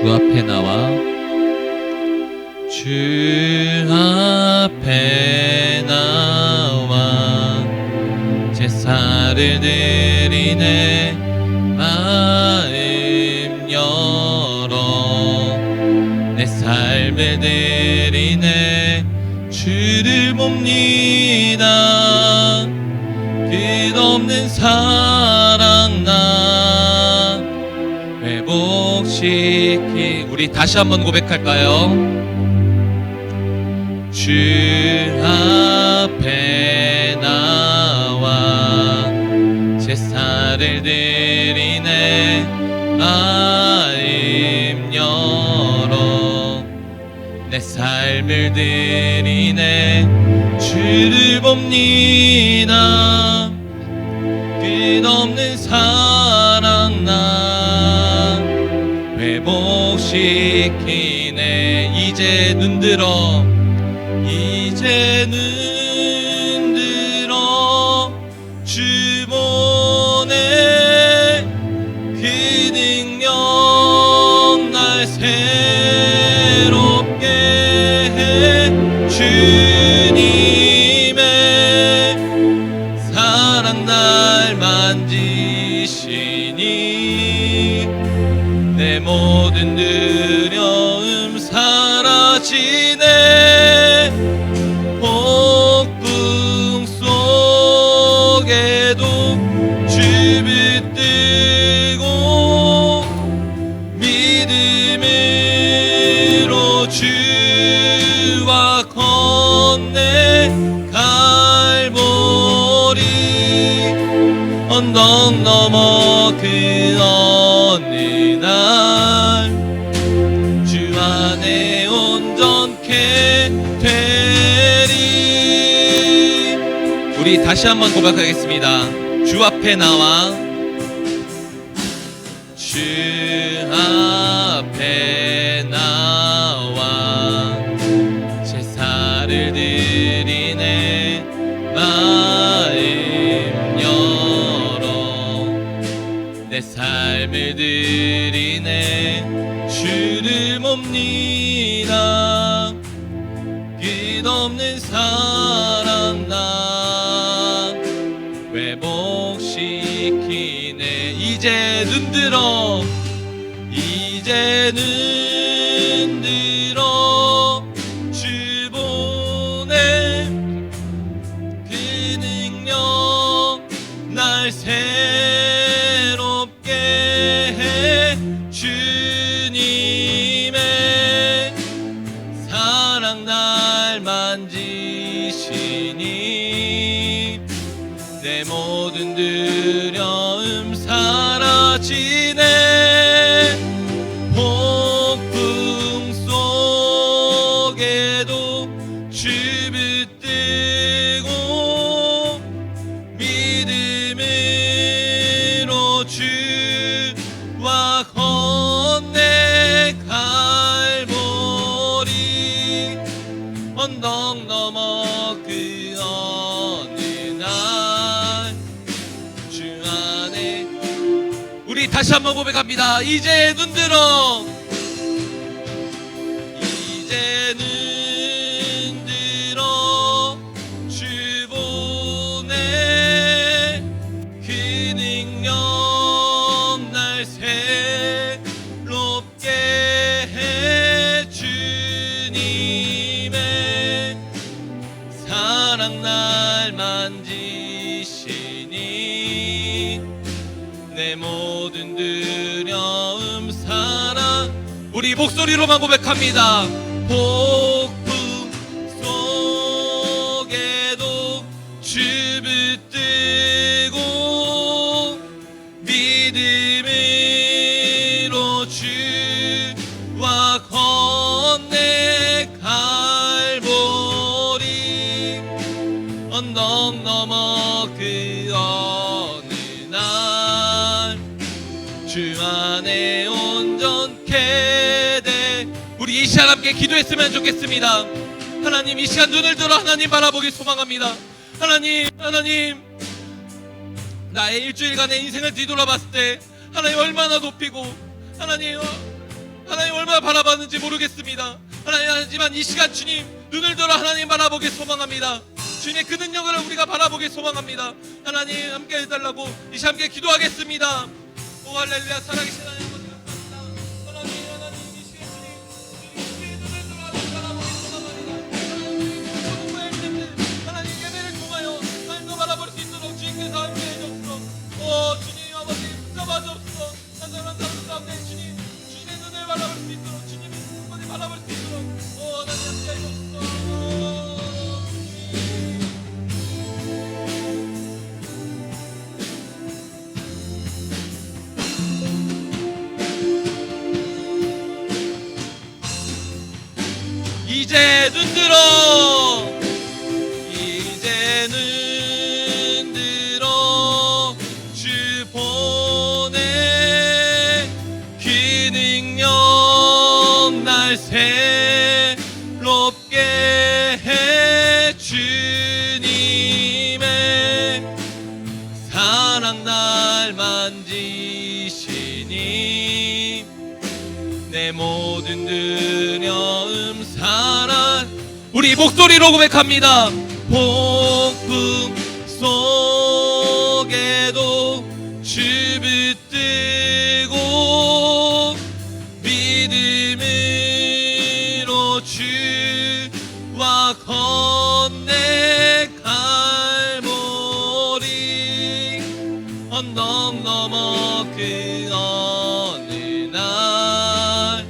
앞에 나와 주 앞에 나와 제사를 드리네 마음 열어 내 삶을 드리네 주를 봅니다 끝없는 사랑 나 회복시키 우리 다시 한번 고백할까요? 주 앞에 나와 제사를 드리네 마음 열어 내 삶을 드리네 주를 봅니다 끝없는 사랑 나 회복시키네 이제 눈들어 이제 눈들어 주 보내 그 능력 날 새롭게 해 주님의 사랑 날 만지시니 내 모든 두려움 사라지네 폭풍 속에도 주 붙들고 믿음으로 주와 건네 갈보리 언덕 넘어 그 어느 날 주 안에 온전케 되리 우리 다시 한번 고백하겠습니다 주 앞에 나와 주 앞에 나와 제사를 드리네 마음 열어 내 삶을 드리네 주를 봅니다 끝없는 사랑 나 회복시키네 이제 눈들어 이제 눈들어 주 보내 그 능력 날 새롭게 해 주님의 사랑 날 만지시니 내 모든 두려움 사라지네 폭풍 속에도 주 붙들고 믿음으로 주와 건네 갈보리 언덕 넘어 그 어느 날 주 안에 우리 다시 한번 고백합니다 이제 눈들어 이제 눈들어 주 보내 그 능력 날 새롭게 해 주님의 사랑 날 만지시니 내 모든 두려움 사랑 우리 목소리로만 고백합니다 폭풍 속에도 주 붙들고 믿음으로 주와 건네 갈보리 언덕 넘어 그 어느 날 주 안에 온전케 돼 우리 이 시간 함께 기도했으면 좋겠습니다 하나님 이 시간 눈을 들어 하나님 바라보기 소망합니다 하나님 나의 일주일간의 인생을 뒤돌아봤을 때 하나님 얼마나 높이고 하나님 바라봤는지 모르겠습니다. 하나님, 하지만 이 시간 주님 눈을 들어 하나님 바라보길 소망합니다. 주님의 그 능력을 우리가 바라보길 소망합니다. 하나님 함께 해달라고 이 시간 함께 기도하겠습니다. 오 할렐루야. 살아계신 하나님 아버지 감사합니다. 하나님 이 시간 주님 눈을 들어 하나님 바라보길 소망합니다. 하나님 예배를 통하여 하나님도 바라볼 수 있도록 주님께서 함께 해주옵소서. 오 주님 아버지 붙잡아 주옵소서. 한 사람 가운데 주님 주님의 눈을 바라볼 수 있도록 주님의 눈을 바라볼 수 있도록 오 하나님 함께 해주옵소서. 이제 눈 들어 이제 눈 들어 주 보내 그 능력 날 새롭게 해 주님의 사랑 날 만지시니 내 모든 두려움 사랑 우리 목소리로 고백합니다. 폭풍 속에도 주 붙들고 믿음으로 주와 건너갈 모리 언덕 넘어 그 어느 날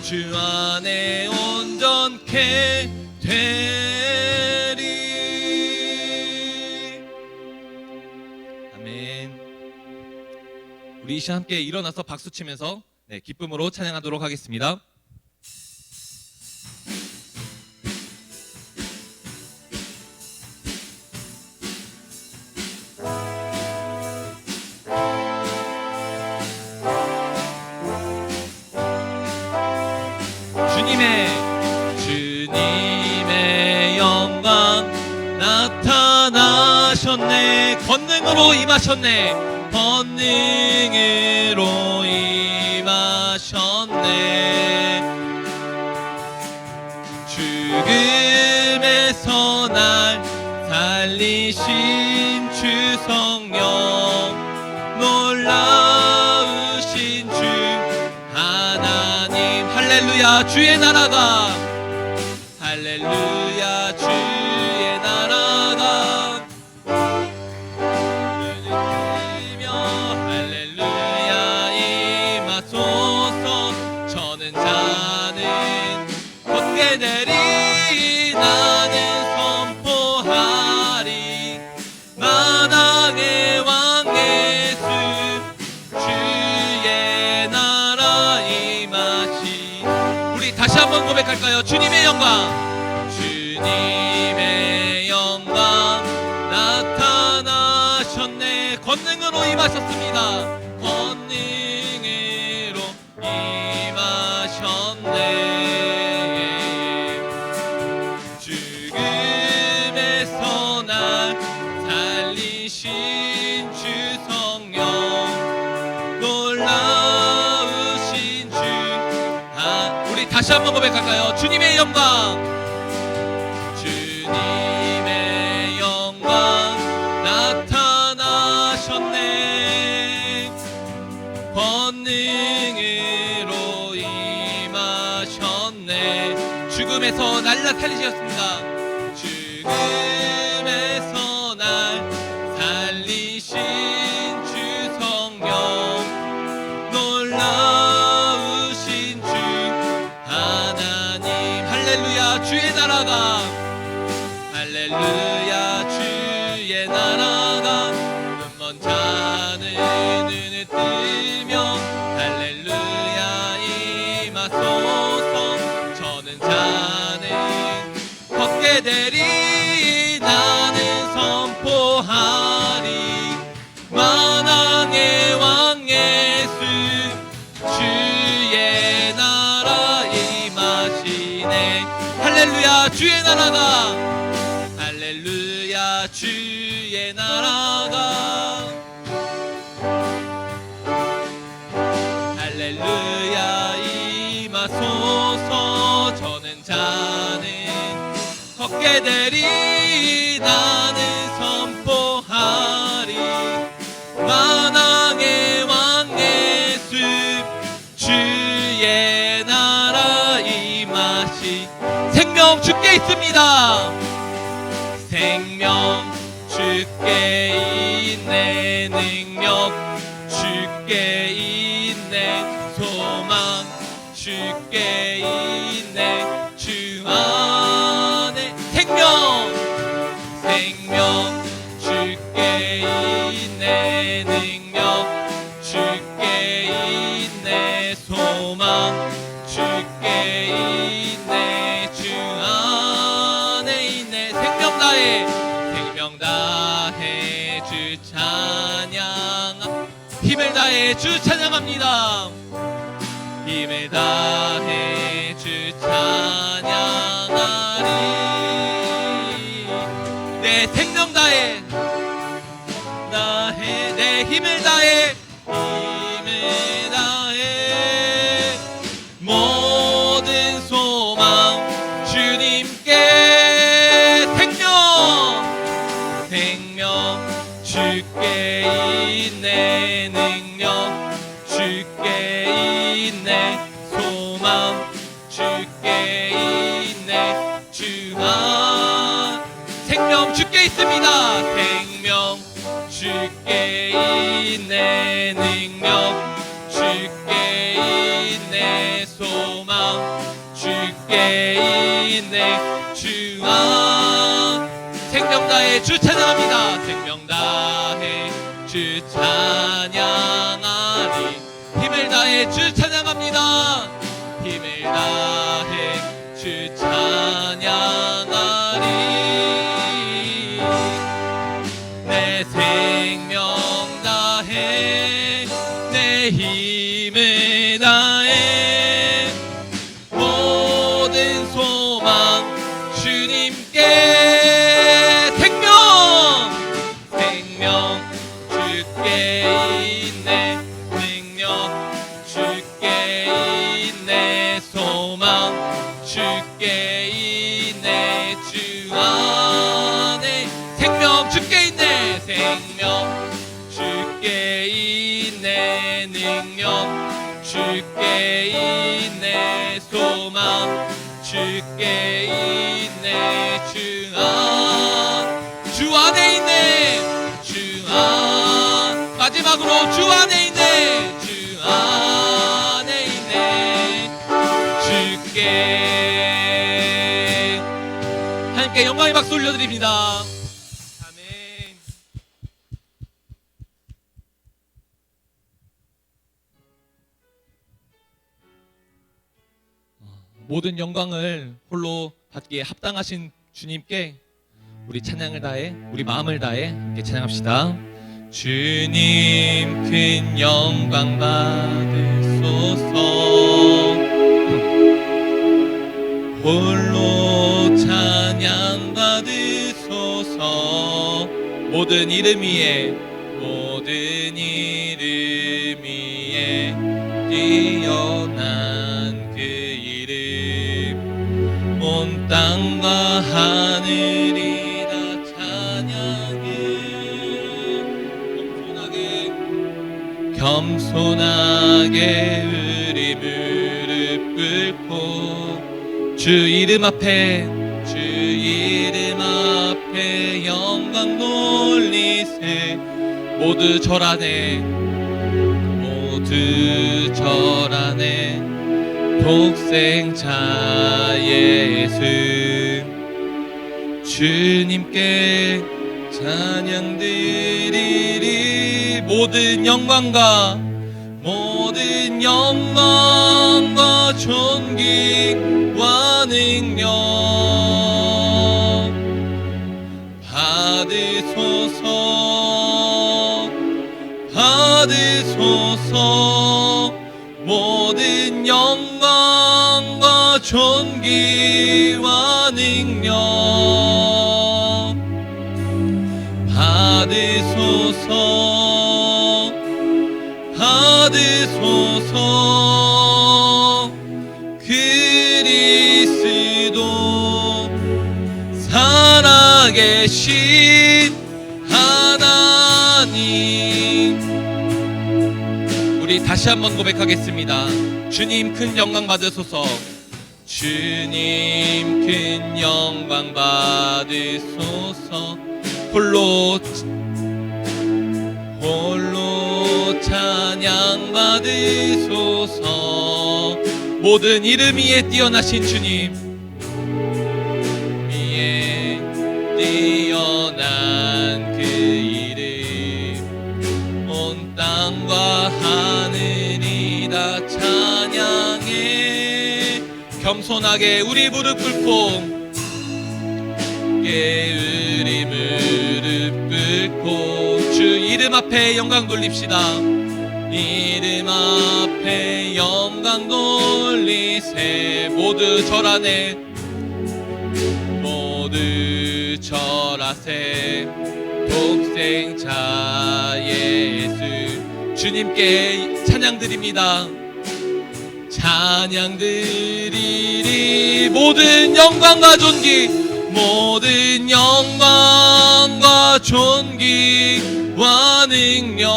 주 안에 온전케 되리. 아멘. 우리 이 시간 함께 일어나서 박수 치면서 기쁨으로 찬양하도록 하겠습니다. 주님의 영광 나타나셨네. 권능으로 임하셨네. 권능으로 임하셨네. 죽음에서 날 살리신 주 성령 놀라우신 주 하나님 할렐루야. 주의 나라가 할렐루야. 주의 나라가 눈을 뜨며 할렐루야 임하소서. 저는 자는 걷게 되리 나는 선포하리 마당의 왕 예수 주의 나라 임하시. 우리 다시 한번 고백할까요? 주님의 영광 주님의 영광 나타나셨네. 권능으로 임하셨습니다. 권능으로 임하셨네. 죽음에서 날 살리신 주 성령 놀라우신 주 우리 다시 한번 고백할까요? 주님의 영광 주님의 영광 나타나셨네. 권능으로 임하셨네. 죽음에서 날 살리셨습니다. 죽음에서 날 살리신 주 성령 놀라우신 주 하나님 할렐루야. 주의 나라가 할렐루야. 주의 나라가 눈먼 자는 눈을 뜨며 할렐루야 임하소서. 저는 자는 걷게 되리 나는 선포하리 만왕의 왕 예수 주의 나라 임하시네. 할렐루야. 주의 나라가 할렐루야. 주의 나라가 할렐루야 임하소서. 저는 자는 걷게 되리. 나는 선포하리. 만왕의 왕 예수 주의 나라 임하시. 생명 주께 있습니다. 생명 주께 있네. 능력 주께 있네. 소망 주께 있네. 주 안에 생명 주께 있네. 능력 주께 있네. 소망 주께 있네. 주 안에 있네. 생명 다해 주 찬양. 힘을 다해 주 찬양합니다. 힘을 다해 주 찬양하리. 내 생명 다해 내 힘을 다해 모든 소망 주님께. 생명 주께 있네. 능력 주께 있네. 소망 주께 있네. 주 안 생명 주께 있습니다. 생명 주께 있네. 능력 주께 있네. 소망 주께 있네. 주 안 생명 다해 주 찬양합니다. 생명 다해 주 찬양하리. 힘을 다해 주 찬양합니다. 힘을 다해 주 찬양하리. 내 생명 다해 내 힘을 다해 모든 소망 주님께. 생명 주께 있네. 능력 주께 있네. 소망 주께 있네. 주 안에 생명 주께 있네. 생명 주께 있네. 능력 주께 있네. 소망 주께 있네. 주 안에 있네. 주 안 마지막으로 주 안에 있네. 주 안에 있네. 주께 함께 영광의 박수 올려드립니다. 아멘. 모든 영광을 홀로 받기에 합당하신 주님께 우리 찬양을 다해 우리 마음을 다해 함께 찬양합시다. 주님 큰 영광 받으소서. 홀로 찬양 받으소서. 모든 이름 위에 뛰어난 그 이름. 온 땅과 하늘이 겸손하게 우리 무릎 꿇고 주 이름 앞에 영광 돌리세. 모두 절하네 독생자 예수. 주님께 찬양 드리리. 모든 영광과 존귀와 능력 받으소서. 모든 영광과 존귀와 능력 받으소서. 그리스도 살아계신 하나님. 우리 다시 한번 고백하겠습니다. 주님 큰 영광 받으소서. 주님 큰 영광 받으소서. 홀로 찬양 받으소서. 모든 이름 위에 뛰어나신 주님, 위에 뛰어난 그 이름, 온 땅과 하늘이 다 찬양해. 겸손하게 우리 무릎 꿇고, 우리 무릎 꿇고 주 이름 앞에 영광 돌립시다. 이름 앞에 영광 돌리세. 모두 절하네. 모두 절하세. 독생자 예수 주님께 찬양 드립니다. 찬양 드리리. 모든 영광과 존귀, 모든 영광과 존귀와 능력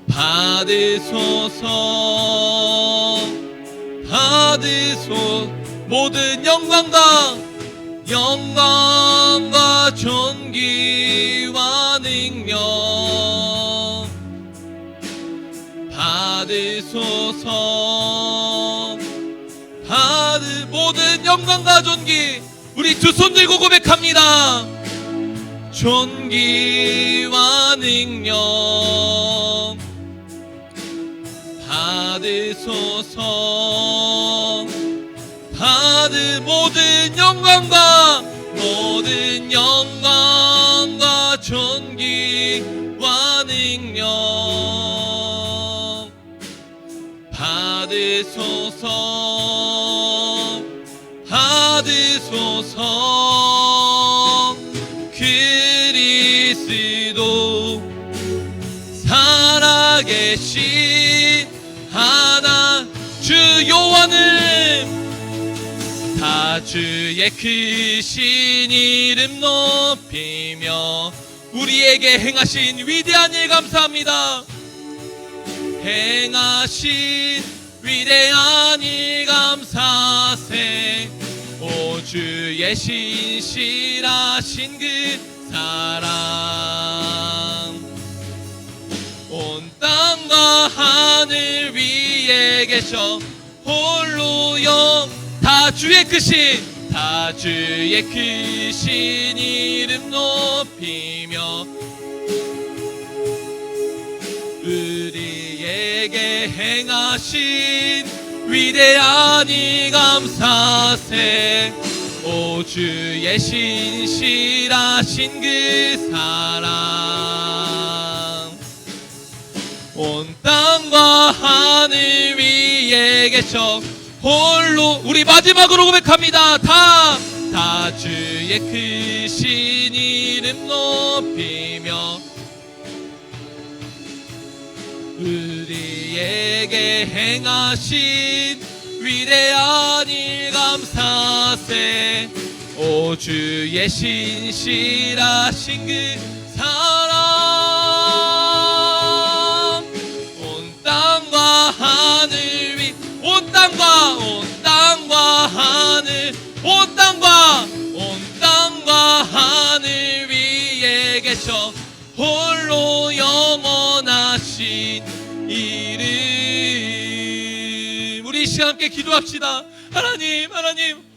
받으소서. 모든 영광과 존귀와 능력 받으소서. 모든 영광과 존귀, 우리 두 손 들고 고백합니다. 존귀와 능력 받으소서. 모든 영광과 존귀와 능력 받으소서. 그리스도 살아계신 하나. 주 여호와는 다 주의 크신 이름 높이며 우리에게 행하신 위대한 일 감사합니다. 행하신 위대한 일 감사세. 오 주의 신실하신 그 사랑, 온 땅과 하늘 위에 계셔 홀로 다 주의 크신 이름 높이며 우리에게 행하신 위대한 이 감사세. 오 주의 신실하신 그 사랑, 온 땅과 하늘 위에 계셔 홀로. 우리 마지막으로 고백합니다. 다 주의 크신 이름 높이며 우리에게 행하신 위대한 일 감사세. 오 주의 신실하신 그 사랑, 온 땅과 하늘 위, 온 땅과 하늘, 온 땅과 하늘 위에 계셔 홀로 영원하신 이름. 우리 이 시간 함께 기도합시다. 하나님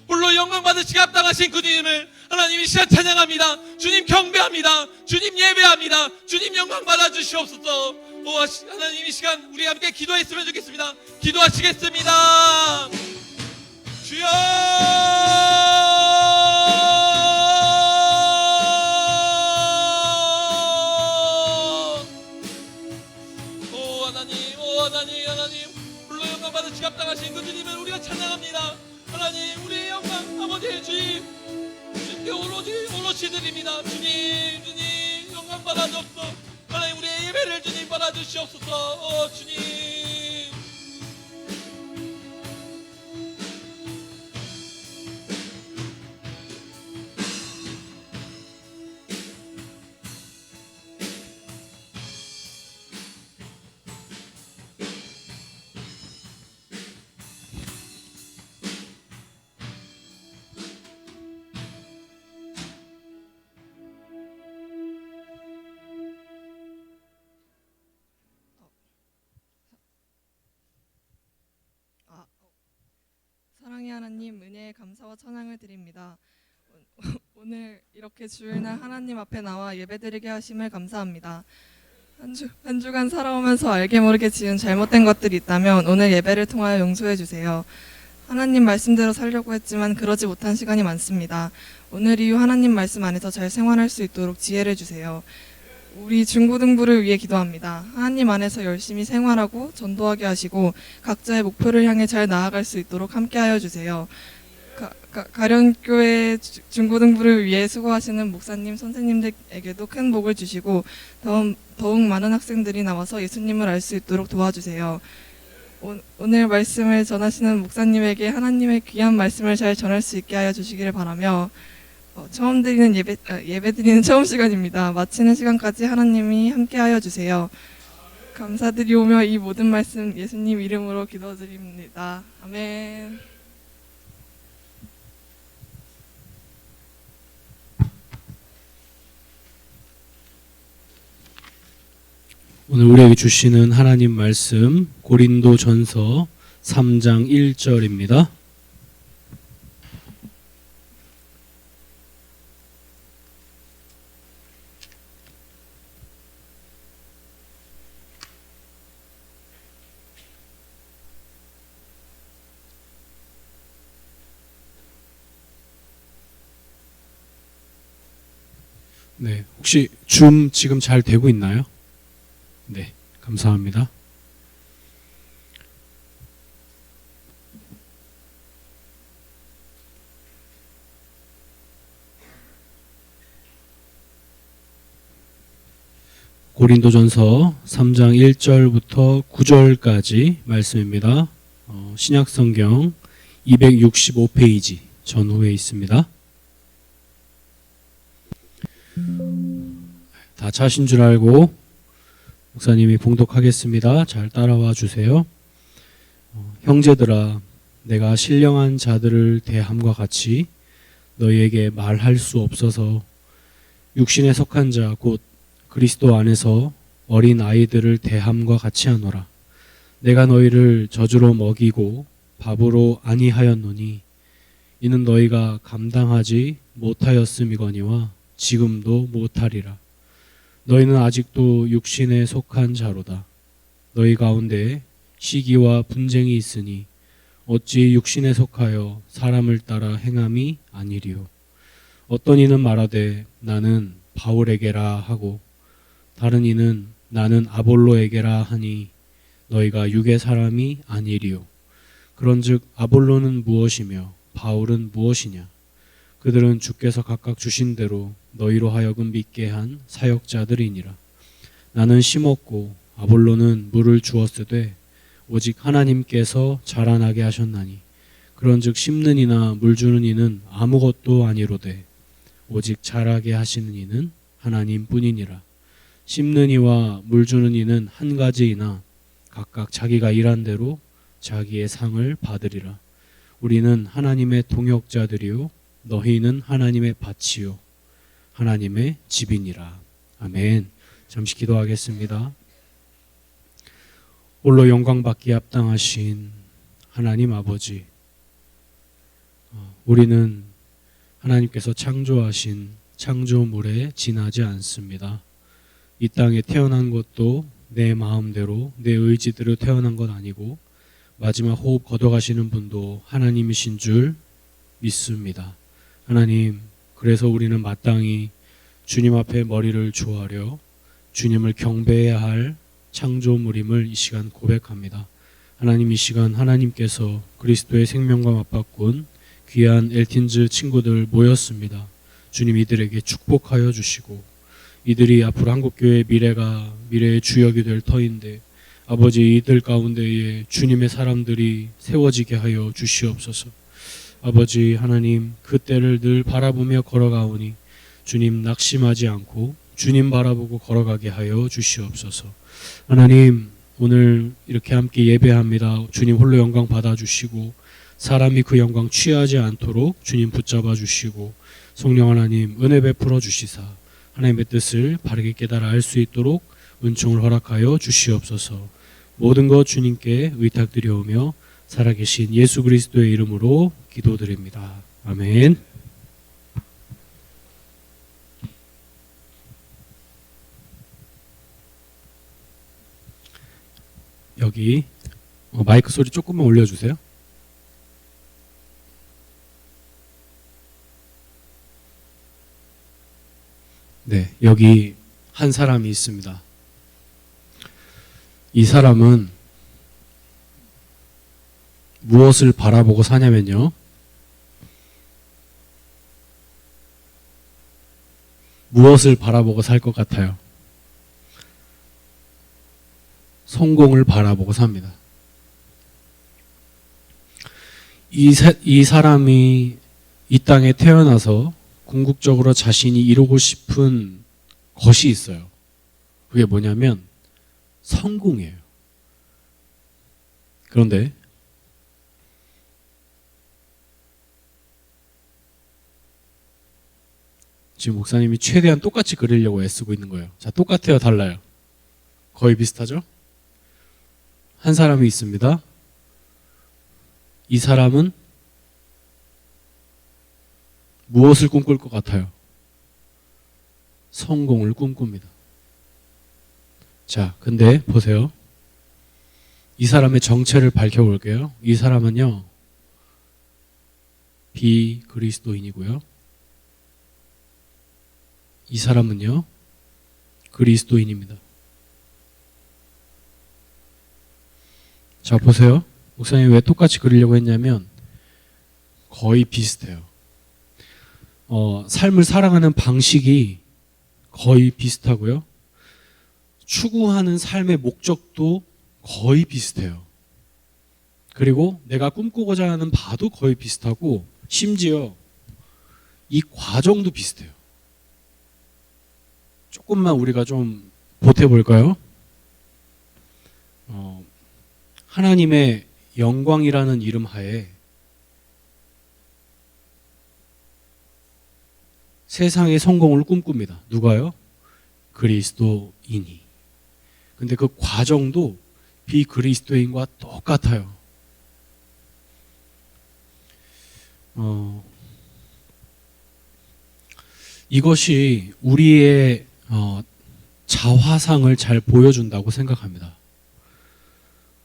홀로 영광 받으시기 합당하신 그 주님을 하나님 이 시간 찬양합니다. 주님 경배합니다. 주님 예배합니다. 주님 영광 받아 주시옵소서. 오 하나님 이 시간 우리 함께 기도했으면 좋겠습니다. 기도하시겠습니다. 주여. 하나님 홀로 영광 받으시기 합당하신 그 주님을 우리가 찬양합니다. 하나님 우리의 영광 아버지의 주님 주님께 오롯이 드립니다. 주님 영광 받아주옵소서. 하나님 우리의 예배를 주님 받아주시옵소서. 주님 사랑의 하나님, 은혜에 감사와 찬양을 드립니다. 오늘 이렇게 주일날 하나님 앞에 나와 예배드리게 하심을 감사합니다. 한 주간 살아오면서 알게 모르게 지은 잘못된 것들이 있다면 오늘 예배를 통하여 용서해 주세요. 하나님 말씀대로 살려고 했지만 그러지 못한 시간이 많습니다. 오늘 이후 하나님 말씀 안에서 잘 생활할 수 있도록 지혜를 주세요. 우리 중고등부를 위해 기도합니다. 하나님 안에서 열심히 생활하고 전도하게 하시고 각자의 목표를 향해 잘 나아갈 수 있도록 함께하여 주세요. 가련교회 중고등부를 위해 수고하시는 목사님, 선생님들에게도 큰 복을 주시고 더욱 많은 학생들이 나와서 예수님을 알 수 있도록 도와주세요. 오늘 말씀을 전하시는 목사님에게 하나님의 귀한 말씀을 잘 전할 수 있게 하여 주시기를 바라며 처음 드리는 예배 드리는 처음 시간입니다. 마치는 시간까지 하나님이 함께하여 주세요. 감사드리오며 이 모든 말씀 예수님 이름으로 기도드립니다. 아멘. 오늘 우리에게 주시는 하나님 말씀 고린도전서 3장 1절입니다. 네, 혹시 줌 지금 잘 되고 있나요? 네, 감사합니다. 고린도전서 3장 1절부터 9절까지 말씀입니다. 신약성경 265페이지 전후에 있습니다. 다 차신 줄 알고 목사님이 봉독하겠습니다. 잘 따라와 주세요. 형제들아, 내가 신령한 자들을 대함과 같이 너희에게 말할 수 없어서 육신에 속한 자 곧 그리스도 안에서 어린 아이들을 대함과 같이 하노라. 내가 너희를 젖으로 먹이고 밥으로 아니하였노니 이는 너희가 감당하지 못하였음이거니와 지금도 못하리라. 너희는 아직도 육신에 속한 자로다. 너희 가운데 시기와 분쟁이 있으니 어찌 육신에 속하여 사람을 따라 행함이 아니리요. 어떤 이는 말하되 나는 바울에게라 하고 다른 이는 나는 아볼로에게라 하니 너희가 육의 사람이 아니리요. 그런즉 아볼로는 무엇이며 바울은 무엇이냐? 그들은 주께서 각각 주신 대로 너희로 하여금 믿게 한 사역자들이니라. 나는 심었고 아볼로는 물을 주었으되 오직 하나님께서 자라나게 하셨나니 그런즉 심는 이나 물 주는 이는 아무것도 아니로되 오직 자라게 하시는 이는 하나님뿐이니라. 심는 이와 물 주는 이는 한 가지이나 각각 자기가 일한 대로 자기의 상을 받으리라. 우리는 하나님의 동역자들이요 너희는 하나님의 밭이요 하나님의 집이니라. 아멘. 잠시 기도하겠습니다. 홀로 영광받기에 합당하신 하나님 아버지, 우리는 하나님께서 창조하신 창조물에 지나지 않습니다. 이 땅에 태어난 것도 내 마음대로 내 의지대로 태어난 건 아니고 마지막 호흡 걷어가시는 분도 하나님이신 줄 믿습니다. 하나님, 그래서 우리는 마땅히 주님 앞에 머리를 조아려 주님을 경배해야 할 창조물임을 이 시간 고백합니다. 하나님, 이 시간 하나님께서 그리스도의 생명과 맞바꾼 귀한 엘틴즈 친구들 모였습니다. 주님, 이들에게 축복하여 주시고 이들이 앞으로 한국교회의 미래의 주역이 될 터인데 아버지, 이들 가운데에 주님의 사람들이 세워지게 하여 주시옵소서. 아버지 하나님, 그 때를 늘 바라보며 걸어가오니 주님 낙심하지 않고 주님 바라보고 걸어가게 하여 주시옵소서. 하나님, 오늘 이렇게 함께 예배합니다. 주님 홀로 영광 받아주시고 사람이 그 영광 취하지 않도록 주님 붙잡아 주시고 성령 하나님 은혜 베풀어 주시사 하나님의 뜻을 바르게 깨달아 알 수 있도록 은총을 허락하여 주시옵소서. 모든 것 주님께 의탁드려오며 살아계신 예수 그리스도의 이름으로 기도드립니다. 아멘. 여기 마이크 소리 조금만 올려주세요. 네, 여기 한 사람이 있습니다. 이 사람은 무엇을 바라보고 사냐면요, 무엇을 바라보고 살 것 같아요? 성공을 바라보고 삽니다. 이 사람이 이 땅에 태어나서 궁극적으로 자신이 이루고 싶은 것이 있어요. 그게 뭐냐면 성공이에요. 그런데 지금 목사님이 최대한 똑같이 그리려고 애쓰고 있는 거예요. 자, 똑같아요, 달라요? 거의 비슷하죠? 한 사람이 있습니다. 이 사람은 무엇을 꿈꿀 것 같아요? 성공을 꿈꿉니다. 자, 근데 보세요. 이 사람의 정체를 밝혀볼게요. 이 사람은요, 비그리스도인이고요. 이 사람은요, 그리스도인입니다. 자, 보세요. 목사님이 왜 똑같이 그리려고 했냐면 거의 비슷해요. 삶을 살아가는 방식이 거의 비슷하고요. 추구하는 삶의 목적도 거의 비슷해요. 그리고 내가 꿈꾸고자 하는 바도 거의 비슷하고, 심지어 이 과정도 비슷해요. 조금만 우리가 좀 보태볼까요? 하나님의 영광이라는 이름 하에 세상의 성공을 꿈꿉니다. 누가요? 그리스도인이. 근데 그 과정도 비그리스도인과 똑같아요. 이것이 우리의 자화상을 잘 보여준다고 생각합니다.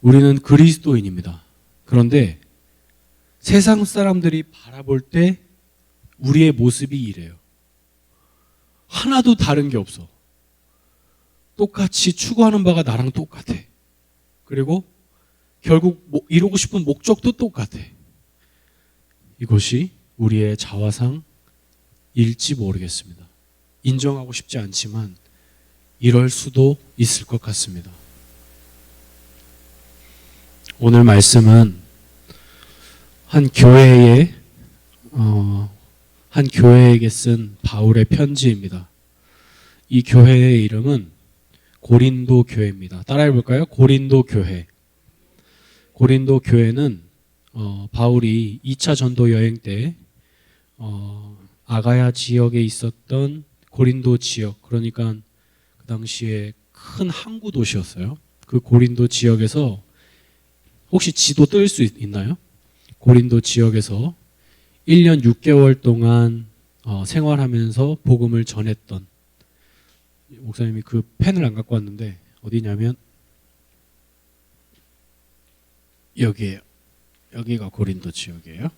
우리는 그리스도인입니다. 그런데 세상 사람들이 바라볼 때 우리의 모습이 이래요. 하나도 다른 게 없어. 똑같이 추구하는 바가 나랑 똑같아. 그리고 결국 이루고 싶은 목적도 똑같아. 이것이 우리의 자화상일지 모르겠습니다. 인정하고 싶지 않지만 이럴 수도 있을 것 같습니다. 오늘 말씀은 한 교회에게 쓴 바울의 편지입니다. 이 교회의 이름은 고린도 교회입니다. 따라해 볼까요? 고린도 교회. 고린도 교회는 바울이 2차 전도 여행 때 아가야 지역에 있었던 고린도 지역, 그러니까 그 당시에 큰 항구 도시였어요. 그 고린도 지역에서, 혹시 지도 뜰 수 있나요? 고린도 지역에서 1년 6개월 동안 생활하면서 복음을 전했던, 목사님이 그 펜을 안 갖고 왔는데 어디냐면 여기에요. 여기가 고린도 지역이에요.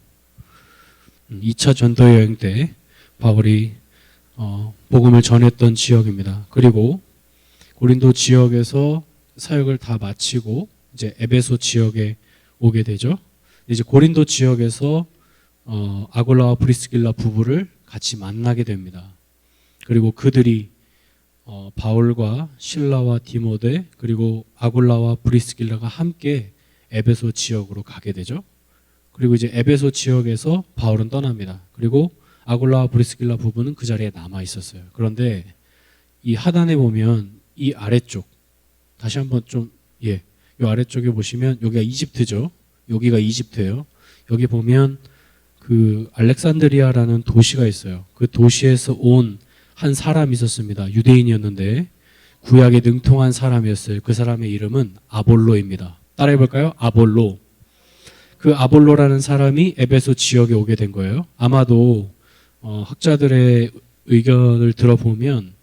2차 전도 여행 때 바울이 복음을 전했던 지역입니다. 그리고 고린도 지역에서 사역을 다 마치고 이제 에베소 지역에 오게 되죠. 이제 고린도 지역에서 아굴라와 브리스길라 부부를 같이 만나게 됩니다. 그리고 그들이 바울과 실라와 디모데 그리고 아굴라와 브리스길라가 함께 에베소 지역으로 가게 되죠. 그리고 이제 에베소 지역에서 바울은 떠납니다. 그리고 아굴라와 브리스길라 부부는 그 자리에 남아 있었어요. 그런데 이 하단에 보면 이 아래쪽, 다시 한번 이 아래쪽에 보시면 여기가 이집트죠. 여기가 이집트예요. 여기 보면 그 알렉산드리아라는 도시가 있어요. 그 도시에서 온 한 사람이 있었습니다. 유대인이었는데 구약에 능통한 사람이었어요. 그 사람의 이름은 아볼로입니다. 따라해 볼까요? 아볼로. 그 아볼로라는 사람이 에베소 지역에 오게 된 거예요. 아마도 학자들의 의견을 들어보면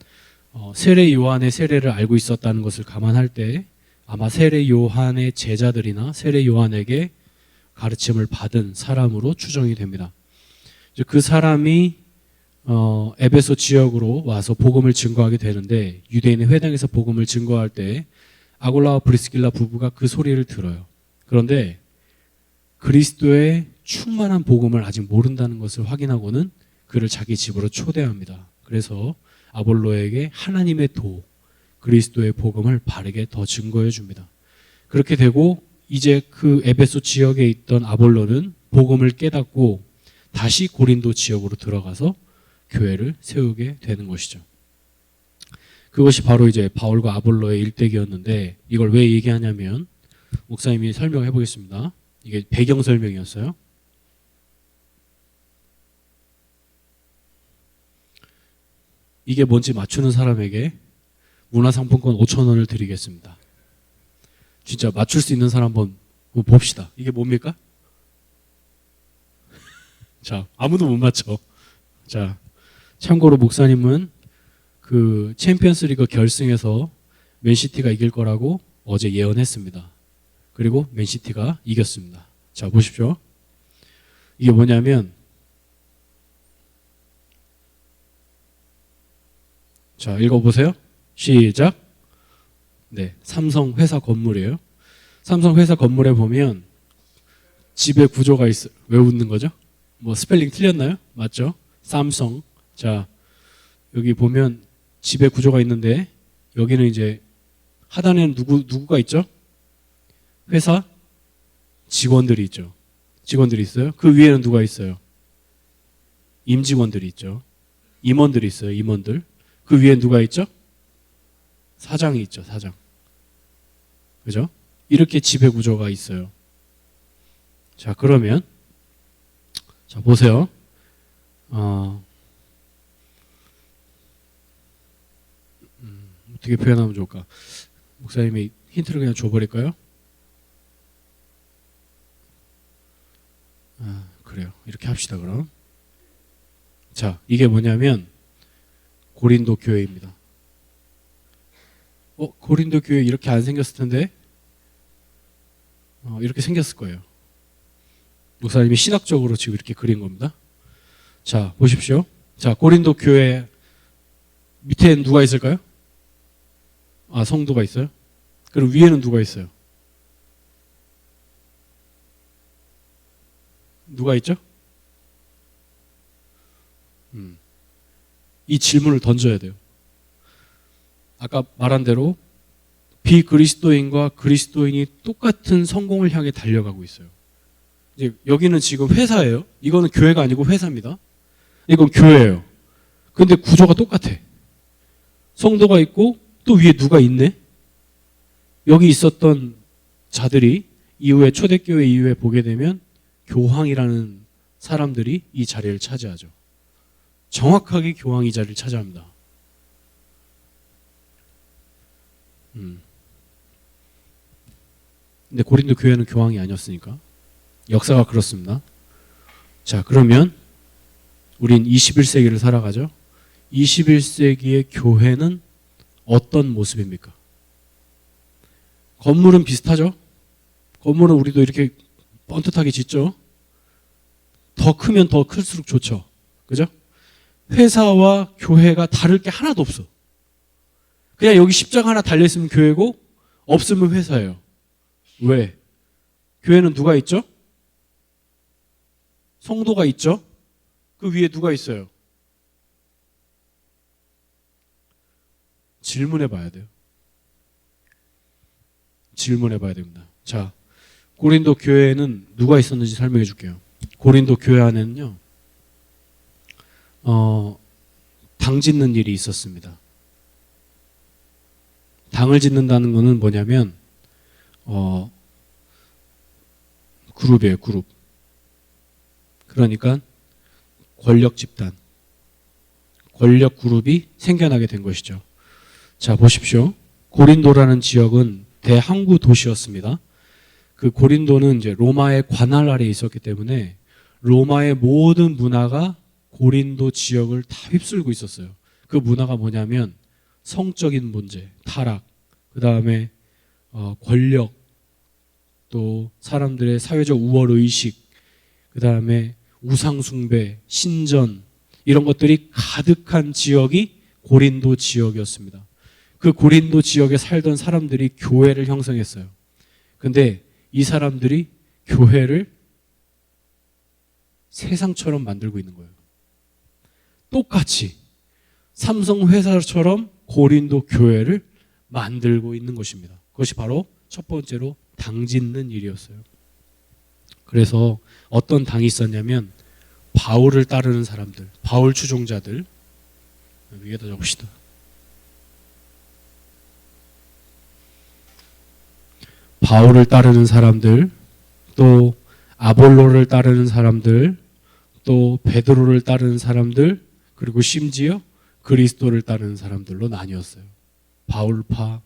세례 요한의 세례를 알고 있었다는 것을 감안할 때 아마 세례 요한의 제자들이나 세례 요한에게 가르침을 받은 사람으로 추정이 됩니다. 그 사람이 에베소 지역으로 와서 복음을 증거하게 되는데 유대인의 회당에서 복음을 증거할 때 아굴라와 브리스길라 부부가 그 소리를 들어요. 그런데 그리스도의 충만한 복음을 아직 모른다는 것을 확인하고는 그를 자기 집으로 초대합니다. 그래서 아볼로에게 하나님의 도, 그리스도의 복음을 바르게 더 증거해 줍니다. 그렇게 되고 이제 그 에베소 지역에 있던 아볼로는 복음을 깨닫고 다시 고린도 지역으로 들어가서 교회를 세우게 되는 것이죠. 그것이 바로 이제 바울과 아볼로의 일대기였는데 이걸 왜 얘기하냐면 목사님이 설명해 보겠습니다. 이게 배경 설명이었어요. 이게 뭔지 맞추는 사람에게 문화상품권 5,000원을 드리겠습니다. 진짜 맞출 수 있는 사람 한번 봅시다. 이게 뭡니까? 자, 아무도 못 맞춰. 자, 참고로 목사님은 그 챔피언스 리그 결승에서 맨시티가 이길 거라고 어제 예언했습니다. 그리고 맨시티가 이겼습니다. 자, 보십시오. 이게 뭐냐면, 자, 읽어보세요. 시작. 네, 삼성 회사 건물이에요. 삼성 회사 건물에 보면 집의 구조가 있어요. 왜 웃는 거죠? 뭐 스펠링 틀렸나요? 맞죠? 삼성. 자, 여기 보면 집의 구조가 있는데 여기는 이제 하단에는 누구가 있죠? 회사 직원들이 있죠. 직원들이 있어요. 그 위에는 누가 있어요? 임직원들이 있죠. 임원들이 있어요. 임원들. 그 위에 누가 있죠? 사장이 있죠. 사장. 그죠? 이렇게 지배 구조가 있어요. 자, 그러면 자, 보세요. 어떻게 표현하면 좋을까? 목사님이 힌트를 그냥 줘버릴까요? 그래요. 이렇게 합시다, 그럼. 자, 이게 뭐냐면 고린도 교회입니다. 고린도 교회 이렇게 안 생겼을 텐데 이렇게 생겼을 거예요. 목사님이 신학적으로 지금 이렇게 그린 겁니다. 자, 보십시오. 자, 고린도 교회 밑에는 누가 있을까요? 성도가 있어요. 그리고 위에는 누가 있어요? 누가 있죠? 이 질문을 던져야 돼요. 아까 말한 대로 비그리스도인과 그리스도인이 똑같은 성공을 향해 달려가고 있어요. 이제 여기는 지금 회사예요. 이거는 교회가 아니고 회사입니다. 이건 교회예요. 근데 구조가 똑같아. 성도가 있고 또 위에 누가 있네? 여기 있었던 자들이 이후에 초대교회 이후에 보게 되면 교황이라는 사람들이 이 자리를 차지하죠. 정확하게 교황이 자리를 차지합니다. 근데 고린도 교회는 교황이 아니었으니까 역사가 그렇습니다. 자, 그러면 우린 21세기를 살아가죠. 21세기의 교회는 어떤 모습입니까? 건물은 비슷하죠? 건물은 우리도 이렇게 뻔듯하게 짓죠? 더 크면 더 클수록 좋죠. 그죠? 회사와 교회가 다를 게 하나도 없어. 그냥 여기 십자가 하나 달려있으면 교회고 없으면 회사예요. 왜? 교회는 누가 있죠? 성도가 있죠? 그 위에 누가 있어요? 질문해 봐야 돼요. 질문해 봐야 됩니다. 자, 고린도 교회에는 누가 있었는지 설명해 줄게요. 고린도 교회 안에는요, 당 짓는 일이 있었습니다. 당을 짓는다는 거는 뭐냐면, 그룹이에요, 그룹. 그러니까 권력 집단, 권력 그룹이 생겨나게 된 것이죠. 자, 보십시오. 고린도라는 지역은 대항구 도시였습니다. 그 고린도는 이제 로마의 관할 아래에 있었기 때문에 로마의 모든 문화가 고린도 지역을 다 휩쓸고 있었어요. 그 문화가 뭐냐면 성적인 문제, 타락, 그 다음에 권력, 또 사람들의 사회적 우월 의식, 그 다음에 우상 숭배, 신전, 이런 것들이 가득한 지역이 고린도 지역이었습니다. 그 고린도 지역에 살던 사람들이 교회를 형성했어요. 근데 이 사람들이 교회를 세상처럼 만들고 있는 거예요. 똑같이 삼성 회사처럼 고린도 교회를 만들고 있는 것입니다. 그것이 바로 첫 번째로 당 짓는 일이었어요. 그래서 어떤 당이 있었냐면 바울을 따르는 사람들, 바울 추종자들, 위에다 적읍시다. 바울을 따르는 사람들, 또 아볼로를 따르는 사람들, 또 베드로를 따르는 사람들, 그리고 심지어 그리스도를 따르는 사람들로 나뉘었어요. 바울파,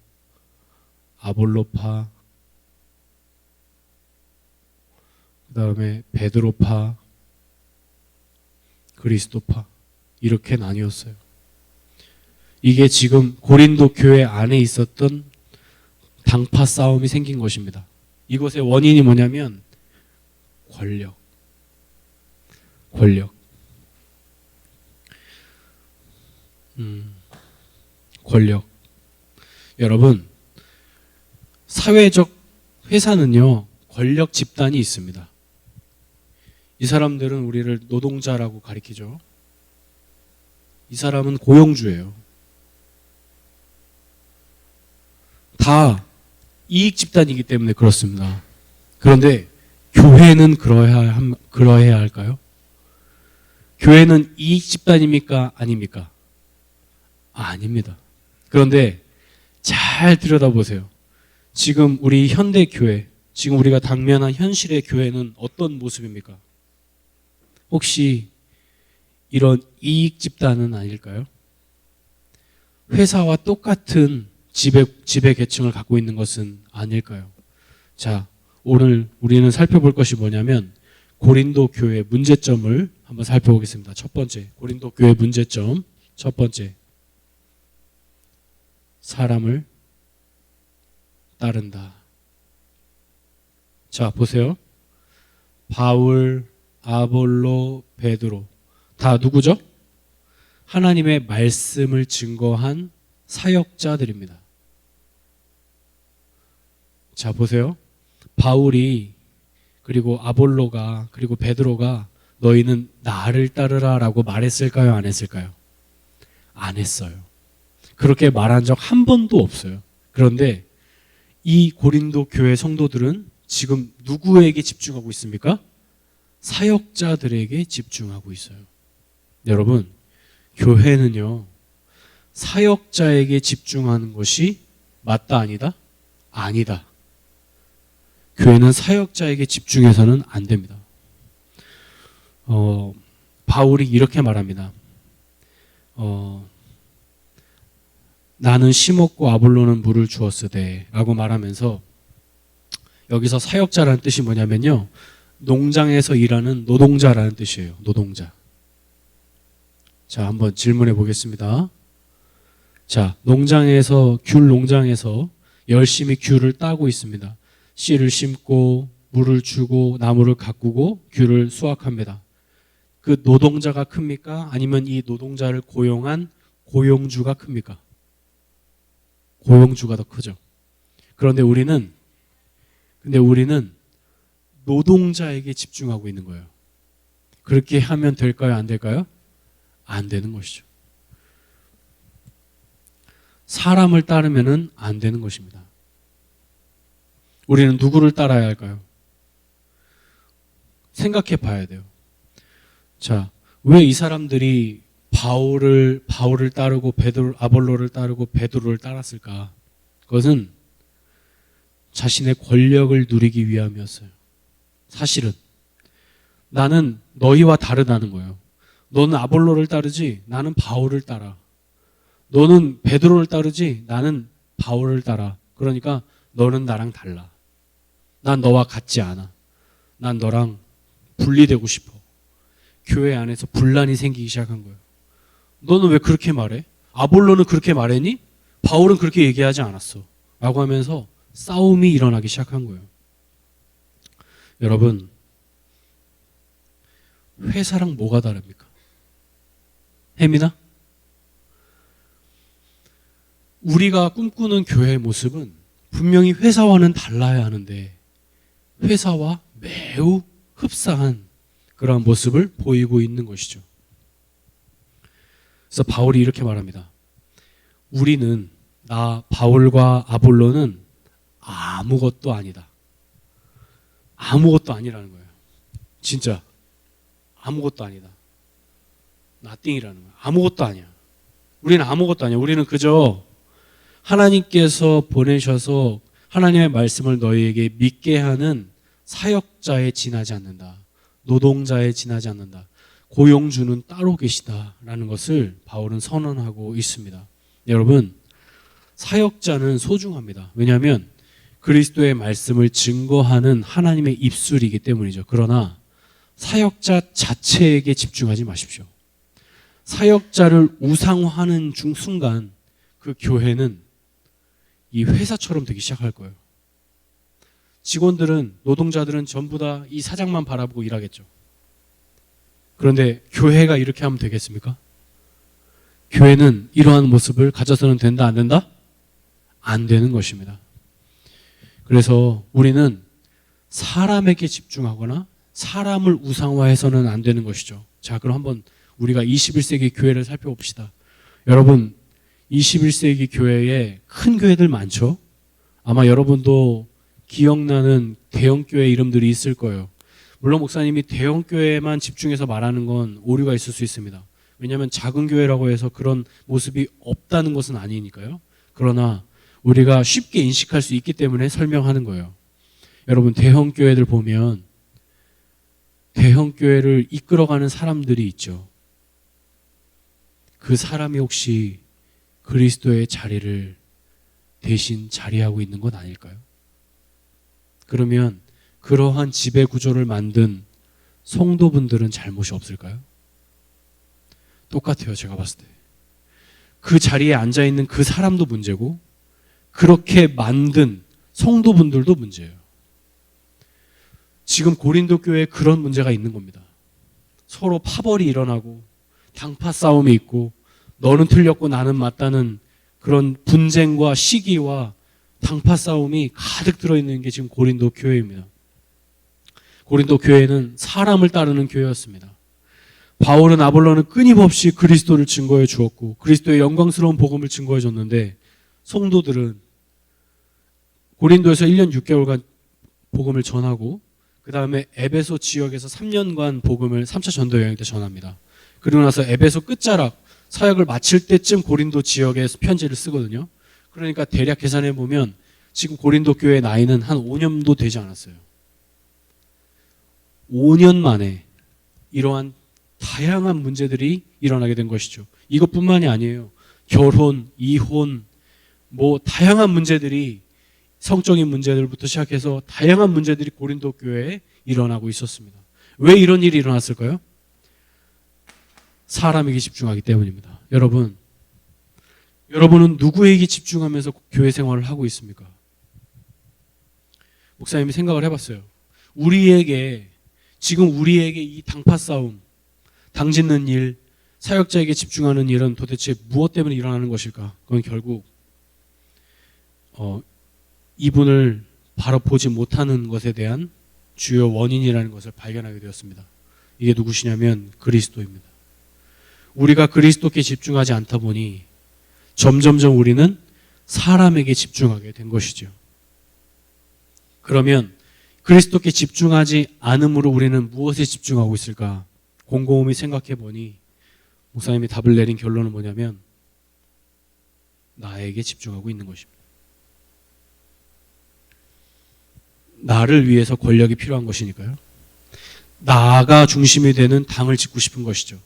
아볼로파, 그 다음에 베드로파, 그리스도파, 이렇게 나뉘었어요. 이게 지금 고린도 교회 안에 있었던 당파 싸움이 생긴 것입니다. 이것의 원인이 뭐냐면 권력. 권력. 여러분, 사회적 회사는요, 권력 집단이 있습니다. 이 사람들은 우리를 노동자라고 가리키죠. 이 사람은 고용주예요. 다 이익 집단이기 때문에 그렇습니다. 그런데 교회는 그러해야 할까요? 교회는 이익 집단입니까? 아닙니까? 아닙니다. 그런데 잘 들여다보세요. 지금 우리 현대 교회, 지금 우리가 당면한 현실의 교회는 어떤 모습입니까? 혹시 이런 이익 집단은 아닐까요? 회사와 똑같은 지배 계층을 갖고 있는 것은 아닐까요? 자, 오늘 우리는 살펴볼 것이 뭐냐면 고린도 교회의 문제점을 한번 살펴보겠습니다. 첫 번째, 고린도 교회의 문제점. 첫 번째, 사람을 따른다. 자, 보세요. 바울, 아볼로, 베드로 다 누구죠? 하나님의 말씀을 증거한 사역자들입니다. 자, 보세요. 바울이, 그리고 아볼로가, 그리고 베드로가 너희는 나를 따르라 라고 말했을까요? 안 했을까요? 안 했어요. 그렇게 말한 적 한 번도 없어요. 그런데 이 고린도 교회 성도들은 지금 누구에게 집중하고 있습니까? 사역자들에게 집중하고 있어요. 여러분, 교회는요, 사역자에게 집중하는 것이 맞다, 아니다? 아니다. 교회는 사역자에게 집중해서는 안 됩니다. 바울이 이렇게 말합니다. 나는 심었고 아볼로는 물을 주었으되 라고 말하면서, 여기서 사역자라는 뜻이 뭐냐면요, 농장에서 일하는 노동자라는 뜻이에요. 노동자. 자, 한번 질문해 보겠습니다. 자, 귤 농장에서 열심히 귤을 따고 있습니다. 씨를 심고 물을 주고 나무를 가꾸고 귤을 수확합니다. 그 노동자가 큽니까? 아니면 이 노동자를 고용한 고용주가 큽니까? 고용주가 더 크죠. 그런데 우리는 노동자에게 집중하고 있는 거예요. 그렇게 하면 될까요? 안 될까요? 안 되는 것이죠. 사람을 따르면은 안 되는 것입니다. 우리는 누구를 따라야 할까요? 생각해 봐야 돼요. 자, 왜 이 사람들이 바울을 따르고 아볼로를 따르고 베드로를 따랐을까? 그것은 자신의 권력을 누리기 위함이었어요. 사실은 나는 너희와 다르다는 거예요. 너는 아볼로를 따르지, 나는 바울을 따라. 너는 베드로를 따르지, 나는 바울을 따라. 그러니까 너는 나랑 달라. 난 너와 같지 않아. 난 너랑 분리되고 싶어. 교회 안에서 분란이 생기기 시작한 거예요. 너는 왜 그렇게 말해? 아볼로는 그렇게 말했니? 바울은 그렇게 얘기하지 않았어. 라고 하면서 싸움이 일어나기 시작한 거예요. 여러분, 회사랑 뭐가 다릅니까? 혜민아? 우리가 꿈꾸는 교회의 모습은 분명히 회사와는 달라야 하는데 회사와 매우 흡사한 그런 모습을 보이고 있는 것이죠. 그래서 바울이 이렇게 말합니다. 우리는, 나 바울과 아볼로는 아무것도 아니다. 아무것도 아니라는 거예요. 진짜 아무것도 아니다. nothing이라는 거예요. 아무것도 아니야. 우리는 아무것도 아니야. 우리는 그저 하나님께서 보내셔서 하나님의 말씀을 너희에게 믿게 하는 사역자에 지나지 않는다. 노동자에 지나지 않는다. 고용주는 따로 계시다라는 것을 바울은 선언하고 있습니다. 여러분, 사역자는 소중합니다. 왜냐하면 그리스도의 말씀을 증거하는 하나님의 입술이기 때문이죠. 그러나 사역자 자체에게 집중하지 마십시오. 사역자를 우상화하는 순간 그 교회는 이 회사처럼 되기 시작할 거예요. 직원들은, 노동자들은 전부 다 이 사장만 바라보고 일하겠죠. 그런데 교회가 이렇게 하면 되겠습니까? 교회는 이러한 모습을 가져서는 된다, 안 된다? 안 되는 것입니다. 그래서 우리는 사람에게 집중하거나 사람을 우상화해서는 안 되는 것이죠. 자, 그럼 한번 우리가 21세기 교회를 살펴봅시다. 여러분, 21세기 교회에 큰 교회들 많죠? 아마 여러분도 기억나는 대형교회 이름들이 있을 거예요. 물론 목사님이 대형교회만 집중해서 말하는 건 오류가 있을 수 있습니다. 왜냐하면 작은 교회라고 해서 그런 모습이 없다는 것은 아니니까요. 그러나 우리가 쉽게 인식할 수 있기 때문에 설명하는 거예요. 여러분, 대형교회들 보면 대형교회를 이끌어가는 사람들이 있죠. 그 사람이 혹시 그리스도의 자리를 대신 자리하고 있는 건 아닐까요? 그러면 그러한 지배 구조를 만든 성도분들은 잘못이 없을까요? 똑같아요, 제가 봤을 때. 그 자리에 앉아있는 그 사람도 문제고 그렇게 만든 성도분들도 문제예요. 지금 고린도 교회에 그런 문제가 있는 겁니다. 서로 파벌이 일어나고 당파 싸움이 있고 너는 틀렸고 나는 맞다는 그런 분쟁과 시기와 당파 싸움이 가득 들어있는 게 지금 고린도 교회입니다. 고린도 교회는 사람을 따르는 교회였습니다. 바울은 아볼로는 끊임없이 그리스도를 증거해 주었고 그리스도의 영광스러운 복음을 증거해 줬는데 성도들은 고린도에서 1년 6개월간 복음을 전하고 그 다음에 에베소 지역에서 3년간 복음을 3차 전도 여행 때 전합니다. 그리고 나서 에베소 끝자락 사역을 마칠 때쯤 고린도 지역에 편지를 쓰거든요. 그러니까 대략 계산해 보면 지금 고린도 교회의 나이는 한 5년도 되지 않았어요. 5년 만에 이러한 다양한 문제들이 일어나게 된 것이죠. 이것뿐만이 아니에요. 결혼, 이혼, 다양한 문제들이 성적인 문제들부터 시작해서 다양한 문제들이 고린도 교회에 일어나고 있었습니다. 왜 이런 일이 일어났을까요? 사람에게 집중하기 때문입니다. 여러분은 누구에게 집중하면서 교회 생활을 하고 있습니까? 목사님이 생각을 해봤어요. 지금 우리에게 이 당파 싸움, 당짓는 일, 사역자에게 집중하는 일은 도대체 무엇 때문에 일어나는 것일까? 그건 결국 이분을 바로 보지 못하는 것에 대한 주요 원인이라는 것을 발견하게 되었습니다. 이게 누구시냐면 그리스도입니다. 우리가 그리스도께 집중하지 않다 보니 점점점 우리는 사람에게 집중하게 된 것이죠. 그러면 그리스도께 집중하지 않음으로 우리는 무엇에 집중하고 있을까? 곰곰이 생각해 보니 목사님이 답을 내린 결론은 뭐냐면 나에게 집중하고 있는 것입니다. 나를 위해서 권력이 필요한 것이니까요. 나가 중심이 되는 당을 짓고 싶은 것이죠.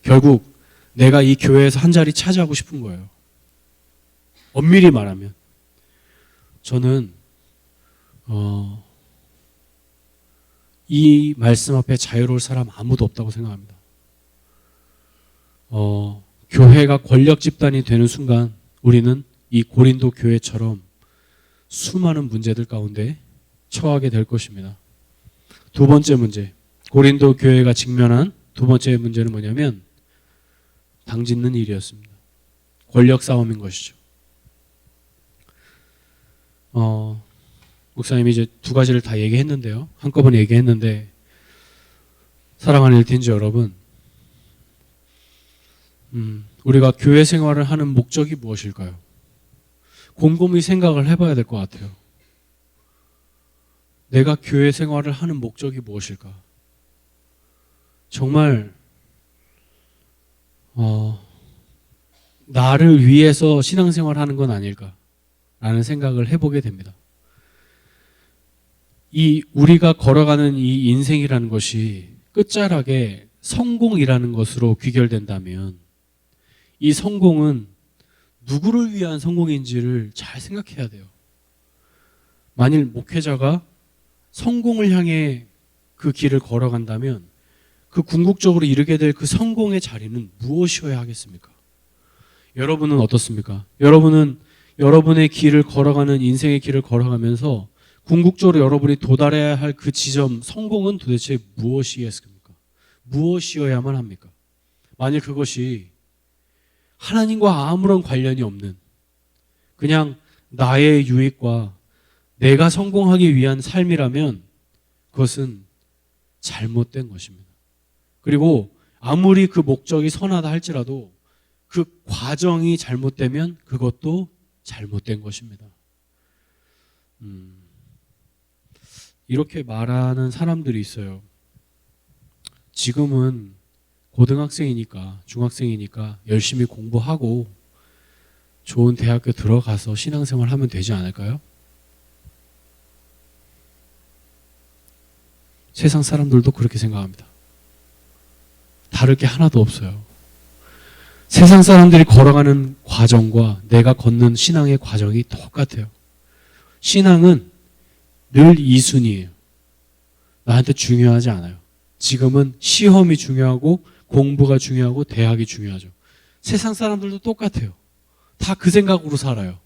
결국 내가 이 교회에서 한 자리 차지하고 싶은 거예요. 엄밀히 말하면 저는 이 말씀 앞에 자유로울 사람 아무도 없다고 생각합니다. 교회가 권력 집단이 되는 순간 우리는 이 고린도 교회처럼 수많은 문제들 가운데 처하게 될 것입니다. 두 번째 문제, 고린도 교회가 직면한 두 번째 문제는 뭐냐면 당짓는 일이었습니다. 권력 싸움인 것이죠. 목사님이 이제 두 가지를 다 얘기했는데요. 한꺼번에 얘기했는데 사랑하는 일틴지 여러분, 우리가 교회 생활을 하는 목적이 무엇일까요? 곰곰이 생각을 해봐야 될 것 같아요. 내가 교회 생활을 하는 목적이 무엇일까? 정말 나를 위해서 신앙생활하는 건 아닐까라는 생각을 해보게 됩니다. 우리가 걸어가는 이 인생이라는 것이 끝자락에 성공이라는 것으로 귀결된다면 이 성공은 누구를 위한 성공인지를 잘 생각해야 돼요. 만일 목회자가 성공을 향해 그 길을 걸어간다면 그 궁극적으로 이르게 될 그 성공의 자리는 무엇이어야 하겠습니까? 여러분은 어떻습니까? 여러분은 여러분의 길을 걸어가는 인생의 길을 걸어가면서 궁극적으로 여러분이 도달해야 할 그 지점, 성공은 도대체 무엇이겠습니까? 무엇이어야만 합니까? 만일 그것이 하나님과 아무런 관련이 없는 그냥 나의 유익과 내가 성공하기 위한 삶이라면 그것은 잘못된 것입니다. 그리고 아무리 그 목적이 선하다 할지라도 그 과정이 잘못되면 그것도 잘못된 것입니다. 이렇게 말하는 사람들이 있어요. 지금은 고등학생이니까, 중학생이니까 열심히 공부하고 좋은 대학교 들어가서 신앙생활 하면 되지 않을까요? 세상 사람들도 그렇게 생각합니다. 다를 게 하나도 없어요. 세상 사람들이 걸어가는 과정과 내가 걷는 신앙의 과정이 똑같아요. 신앙은 늘 2순위예요. 나한테 중요하지 않아요. 지금은 시험이 중요하고 공부가 중요하고 대학이 중요하죠. 세상 사람들도 똑같아요. 다 그 생각으로 살아요.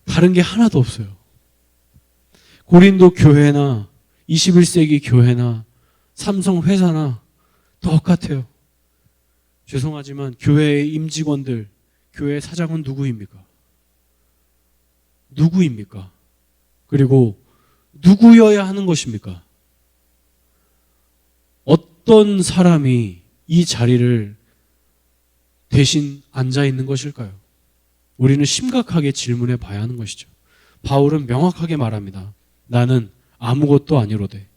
다른 게 하나도 없어요. 고린도 교회나 21세기 교회나 삼성 회사나 똑같아요. 죄송하지만 교회의 임직원들, 교회 사장은 누구입니까? 누구입니까? 그리고 누구여야 하는 것입니까? 어떤 사람이 이 자리를 대신 앉아 있는 것일까요? 우리는 심각하게 질문해 봐야 하는 것이죠. 바울은 명확하게 말합니다. 나는 아무것도 아니로되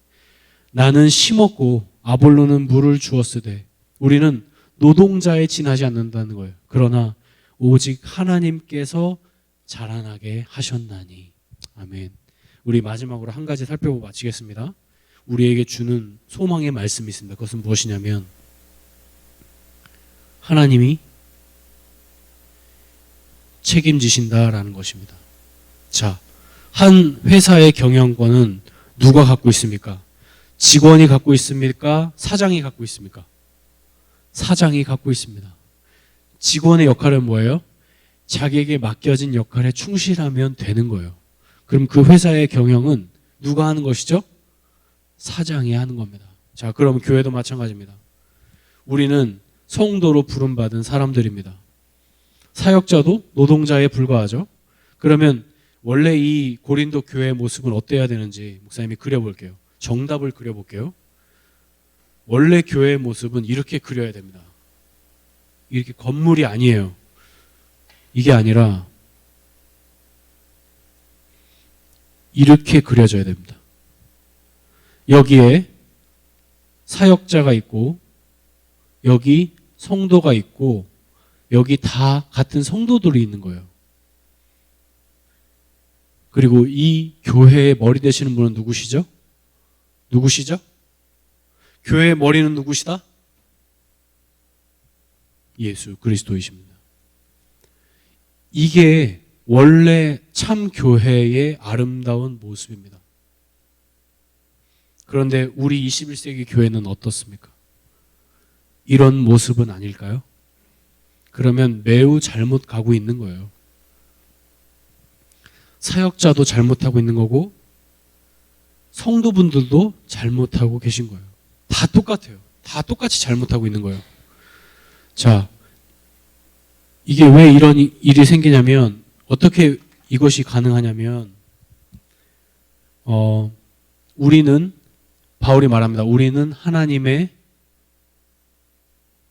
나는 심었고 아볼로는 물을 주었으되 우리는 노동자에 지나지 않는다는 거예요. 그러나 오직 하나님께서 자라나게 하셨나니. 아멘. 우리 마지막으로 한 가지 살펴보고 마치겠습니다. 우리에게 주는 소망의 말씀이 있습니다. 그것은 무엇이냐면 하나님이 책임지신다라는 것입니다. 자, 한 회사의 경영권은 누가 갖고 있습니까? 직원이 갖고 있습니까? 사장이 갖고 있습니까? 사장이 갖고 있습니다. 직원의 역할은 뭐예요? 자기에게 맡겨진 역할에 충실하면 되는 거예요. 그럼 그 회사의 경영은 누가 하는 것이죠? 사장이 하는 겁니다. 자, 그럼 교회도 마찬가지입니다. 우리는 성도로 부름받은 사람들입니다. 사역자도 노동자에 불과하죠. 그러면 원래 이 고린도 교회의 모습은 어때야 되는지 목사님이 그려볼게요. 정답을 그려볼게요. 원래 교회의 모습은 이렇게 그려야 됩니다. 이렇게 건물이 아니에요. 이게 아니라 이렇게 그려져야 됩니다. 여기에 사역자가 있고 여기 성도가 있고 여기 다 같은 성도들이 있는 거예요. 그리고 이 교회의 머리 되시는 분은 누구시죠? 누구시죠? 교회의 머리는 누구시다? 예수 그리스도이십니다. 이게 원래 참 교회의 아름다운 모습입니다. 그런데 우리 21세기 교회는 어떻습니까? 이런 모습은 아닐까요? 그러면 매우 잘못 가고 있는 거예요. 사역자도 잘못하고 있는 거고 성도분들도 잘못하고 계신 거예요. 다 똑같아요. 다 똑같이 잘못하고 있는 거예요. 자, 이게 왜 이런 일이 생기냐면, 어떻게 이것이 가능하냐면, 우리는, 바울이 말합니다. 우리는 하나님의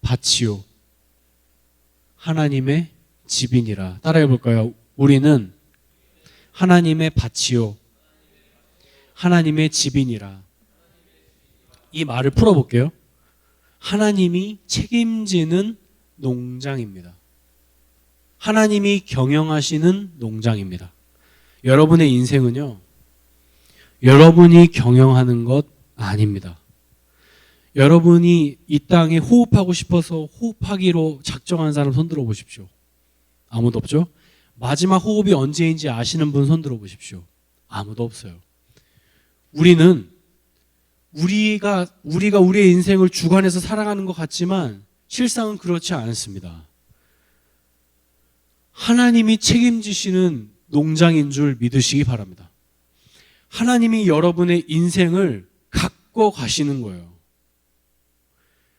밭이요, 하나님의 집이니라. 따라해 볼까요? 우리는 하나님의 밭이요, 하나님의 집이니라. 이 말을 풀어볼게요. 하나님이 책임지는 농장입니다. 하나님이 경영하시는 농장입니다. 여러분의 인생은요, 여러분이 경영하는 것 아닙니다. 여러분이 이 땅에 호흡하고 싶어서 호흡하기로 작정한 사람 손 들어 보십시오. 아무도 없죠? 마지막 호흡이 언제인지 아시는 분 손 들어 보십시오. 아무도 없어요. 우리는 우리가 우리의 인생을 주관해서 살아가는 것 같지만 실상은 그렇지 않습니다. 하나님이 책임지시는 농장인 줄 믿으시기 바랍니다. 하나님이 여러분의 인생을 갖고 가시는 거예요.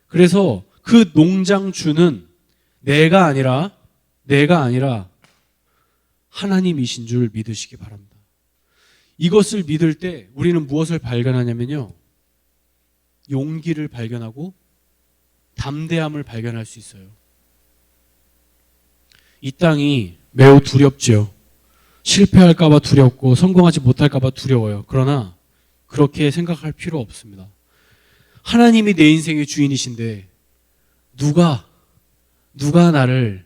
그래서 그 농장주는 내가 아니라 하나님이신 줄 믿으시기 바랍니다. 이것을 믿을 때 우리는 무엇을 발견하냐면요, 용기를 발견하고 담대함을 발견할 수 있어요. 이 땅이 매우 두렵죠. 실패할까봐 두렵고 성공하지 못할까봐 두려워요. 그러나 그렇게 생각할 필요 없습니다. 하나님이 내 인생의 주인이신데 누가 나를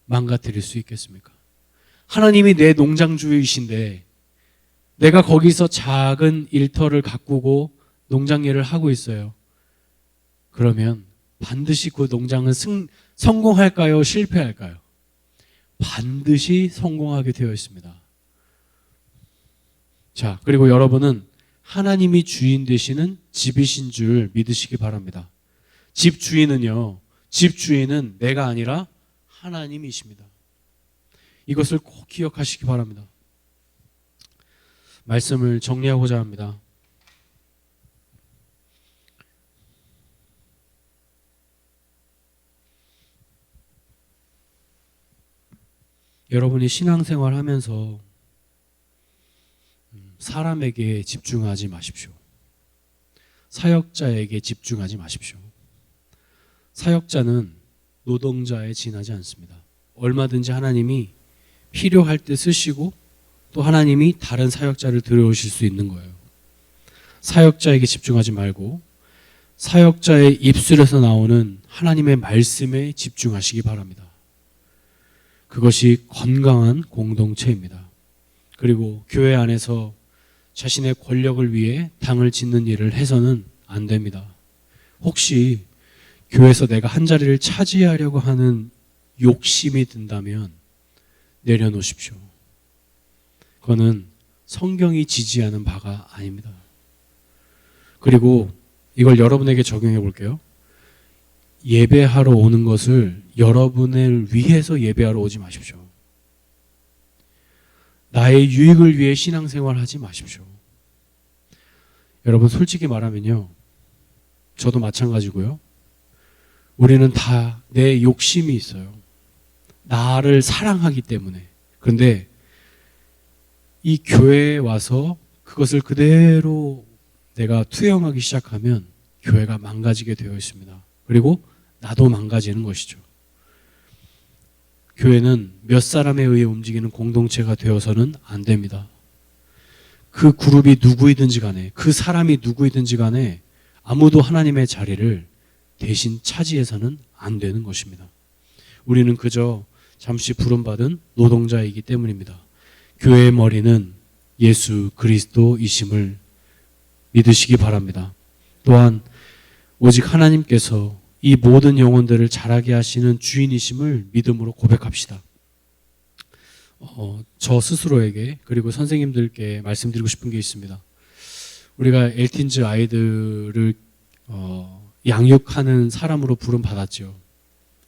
망가뜨릴 수 있겠습니까? 하나님이 내 농장주이신데 내가 거기서 작은 일터를 가꾸고 농장 일을 하고 있어요. 그러면 반드시 그 농장은 성공할까요? 실패할까요? 반드시 성공하게 되어 있습니다. 자, 그리고 여러분은 하나님이 주인 되시는 집이신 줄 믿으시기 바랍니다. 집 주인은 내가 아니라 하나님이십니다. 이것을 꼭 기억하시기 바랍니다. 말씀을 정리하고자 합니다. 여러분이 신앙생활 하면서 사람에게 집중하지 마십시오. 사역자에게 집중하지 마십시오. 사역자는 노동자에 지나지 않습니다. 얼마든지 하나님이 필요할 때 쓰시고 또 하나님이 다른 사역자를 들여오실 수 있는 거예요. 사역자에게 집중하지 말고 사역자의 입술에서 나오는 하나님의 말씀에 집중하시기 바랍니다. 그것이 건강한 공동체입니다. 그리고 교회 안에서 자신의 권력을 위해 당을 짓는 일을 해서는 안 됩니다. 혹시 교회에서 내가 한 자리를 차지하려고 하는 욕심이 든다면 내려놓으십시오. 그거는 성경이 지지하는 바가 아닙니다. 그리고 이걸 여러분에게 적용해 볼게요. 예배하러 오는 것을 여러분을 위해서 예배하러 오지 마십시오. 나의 유익을 위해 신앙생활 하지 마십시오. 여러분, 솔직히 말하면요, 저도 마찬가지고요. 우리는 다 내 욕심이 있어요. 나를 사랑하기 때문에. 그런데 이 교회에 와서 그것을 그대로 내가 투영하기 시작하면 교회가 망가지게 되어 있습니다. 그리고 나도 망가지는 것이죠. 교회는 몇 사람에 의해 움직이는 공동체가 되어서는 안 됩니다. 그 그룹이 누구이든지 간에, 그 사람이 누구이든지 간에 아무도 하나님의 자리를 대신 차지해서는 안 되는 것입니다. 우리는 그저 잠시 부름받은 노동자이기 때문입니다. 교회의 머리는 예수 그리스도이심을 믿으시기 바랍니다. 또한 오직 하나님께서 이 모든 영혼들을 자라게 하시는 주인이심을 믿음으로 고백합시다. 저 스스로에게 그리고 선생님들께 말씀드리고 싶은 게 있습니다. 우리가 엘틴즈 아이들을 양육하는 사람으로 부름 받았죠.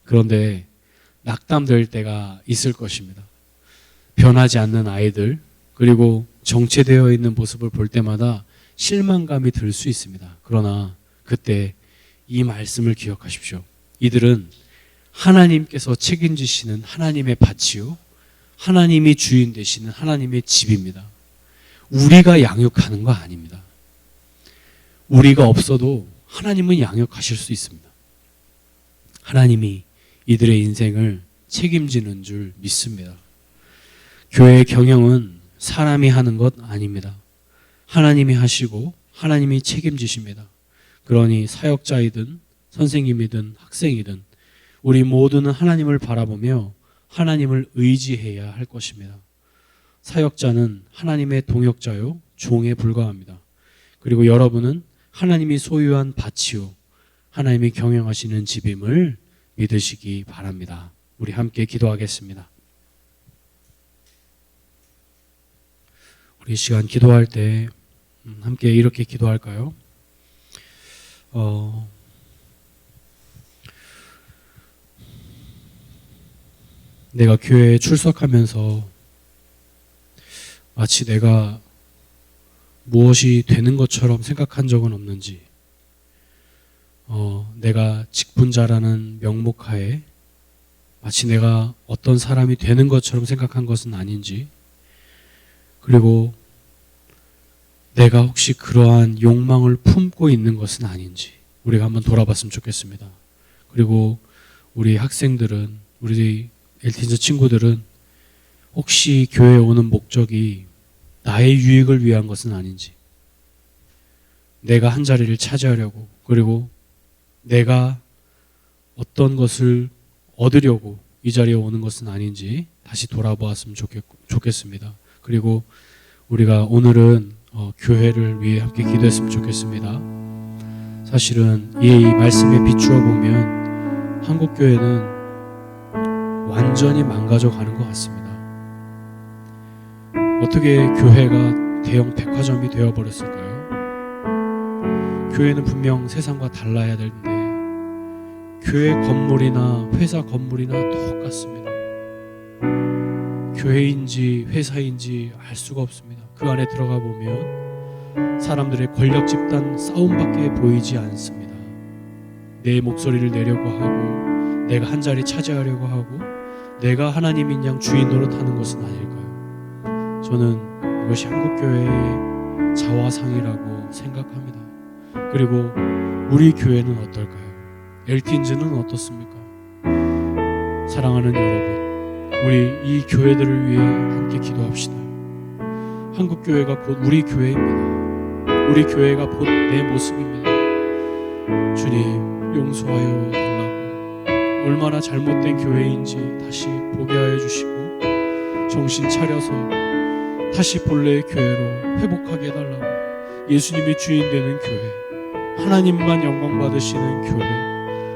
그런데 낙담될 때가 있을 것입니다. 변하지 않는 아이들, 그리고 정체되어 있는 모습을 볼 때마다 실망감이 들 수 있습니다. 그러나 그때 이 말씀을 기억하십시오. 이들은 하나님께서 책임지시는 하나님의 밭이요, 하나님이 주인 되시는 하나님의 집입니다. 우리가 양육하는 거 아닙니다. 우리가 없어도 하나님은 양육하실 수 있습니다. 하나님이 이들의 인생을 책임지는 줄 믿습니다. 교회의 경영은 사람이 하는 것 아닙니다. 하나님이 하시고 하나님이 책임지십니다. 그러니 사역자이든 선생님이든 학생이든 우리 모두는 하나님을 바라보며 하나님을 의지해야 할 것입니다. 사역자는 하나님의 동역자요, 종에 불과합니다. 그리고 여러분은 하나님이 소유한 밭이요, 하나님이 경영하시는 집임을 믿으시기 바랍니다. 우리 함께 기도하겠습니다. 우리 시간 기도할 때 함께 이렇게 기도할까요? 내가 교회에 출석하면서 마치 내가 무엇이 되는 것처럼 생각한 적은 없는지, 내가 직분자라는 명목하에 마치 내가 어떤 사람이 되는 것처럼 생각한 것은 아닌지, 그리고 내가 혹시 그러한 욕망을 품고 있는 것은 아닌지 우리가 한번 돌아봤으면 좋겠습니다. 그리고 우리 학생들은, 우리 엘틴즈 친구들은 혹시 교회에 오는 목적이 나의 유익을 위한 것은 아닌지, 내가 한 자리를 차지하려고, 그리고 내가 어떤 것을 얻으려고 이 자리에 오는 것은 아닌지 다시 돌아보았으면 좋겠습니다. 그리고 우리가 오늘은 교회를 위해 함께 기도했으면 좋겠습니다. 사실은 이 말씀에 비추어 보면 한국교회는 완전히 망가져 가는 것 같습니다. 어떻게 교회가 대형 백화점이 되어버렸을까요? 교회는 분명 세상과 달라야 되는데 교회 건물이나 회사 건물이나 똑같습니다. 교회인지 회사인지 알 수가 없습니다. 그 안에 들어가 보면 사람들의 권력 집단 싸움밖에 보이지 않습니다. 내 목소리를 내려고 하고 내가 한 자리 차지하려고 하고 내가 하나님인 양 주인 노릇하는 것은 아닐까요? 저는 이것이 한국교회의 자화상이라고 생각합니다. 그리고 우리 교회는 어떨까요? 엘틴즈는 어떻습니까? 사랑하는 여러분, 우리 이 교회들을 위해 함께 기도합시다. 한국교회가 곧 우리 교회입니다. 우리 교회가 곧 내 모습입니다. 주님, 용서하여 달라고, 얼마나 잘못된 교회인지 다시 보게 하여 주시고 정신 차려서 다시 본래의 교회로 회복하게 해달라고, 예수님이 주인 되는 교회, 하나님만 영광 받으시는 교회,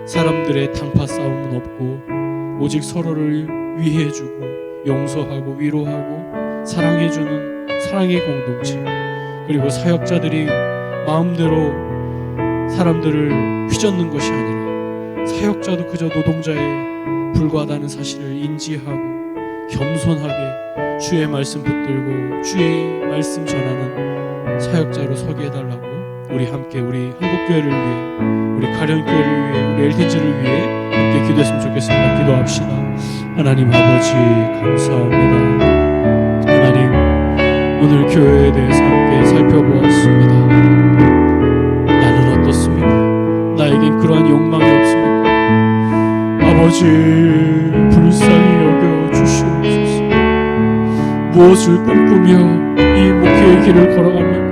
사람들의 당파 싸움은 없고 오직 서로를 위해주고 용서하고 위로하고 사랑해주는 사랑의 공동체, 그리고 사역자들이 마음대로 사람들을 휘젓는 것이 아니라 사역자도 그저 노동자에 불과하다는 사실을 인지하고 겸손하게 주의 말씀 붙들고 주의 말씀 전하는 사역자로 서게 해달라고, 우리 함께 우리 한국교회를 위해, 우리 가련교회를 위해, 우리 엘틴즈를 위해 함께 기도했으면 좋겠습니다. 기도합시다. 하나님 아버지 감사합니다. 하나님, 오늘 교회에 대해서 함께 살펴보았습니다. 나는 어떻습니까? 나에겐 그러한 욕망이 없습니까? 아버지, 불쌍히 여겨주시옵소서. 무엇을 꿈꾸며 이 목회의 길을 걸어갑니까?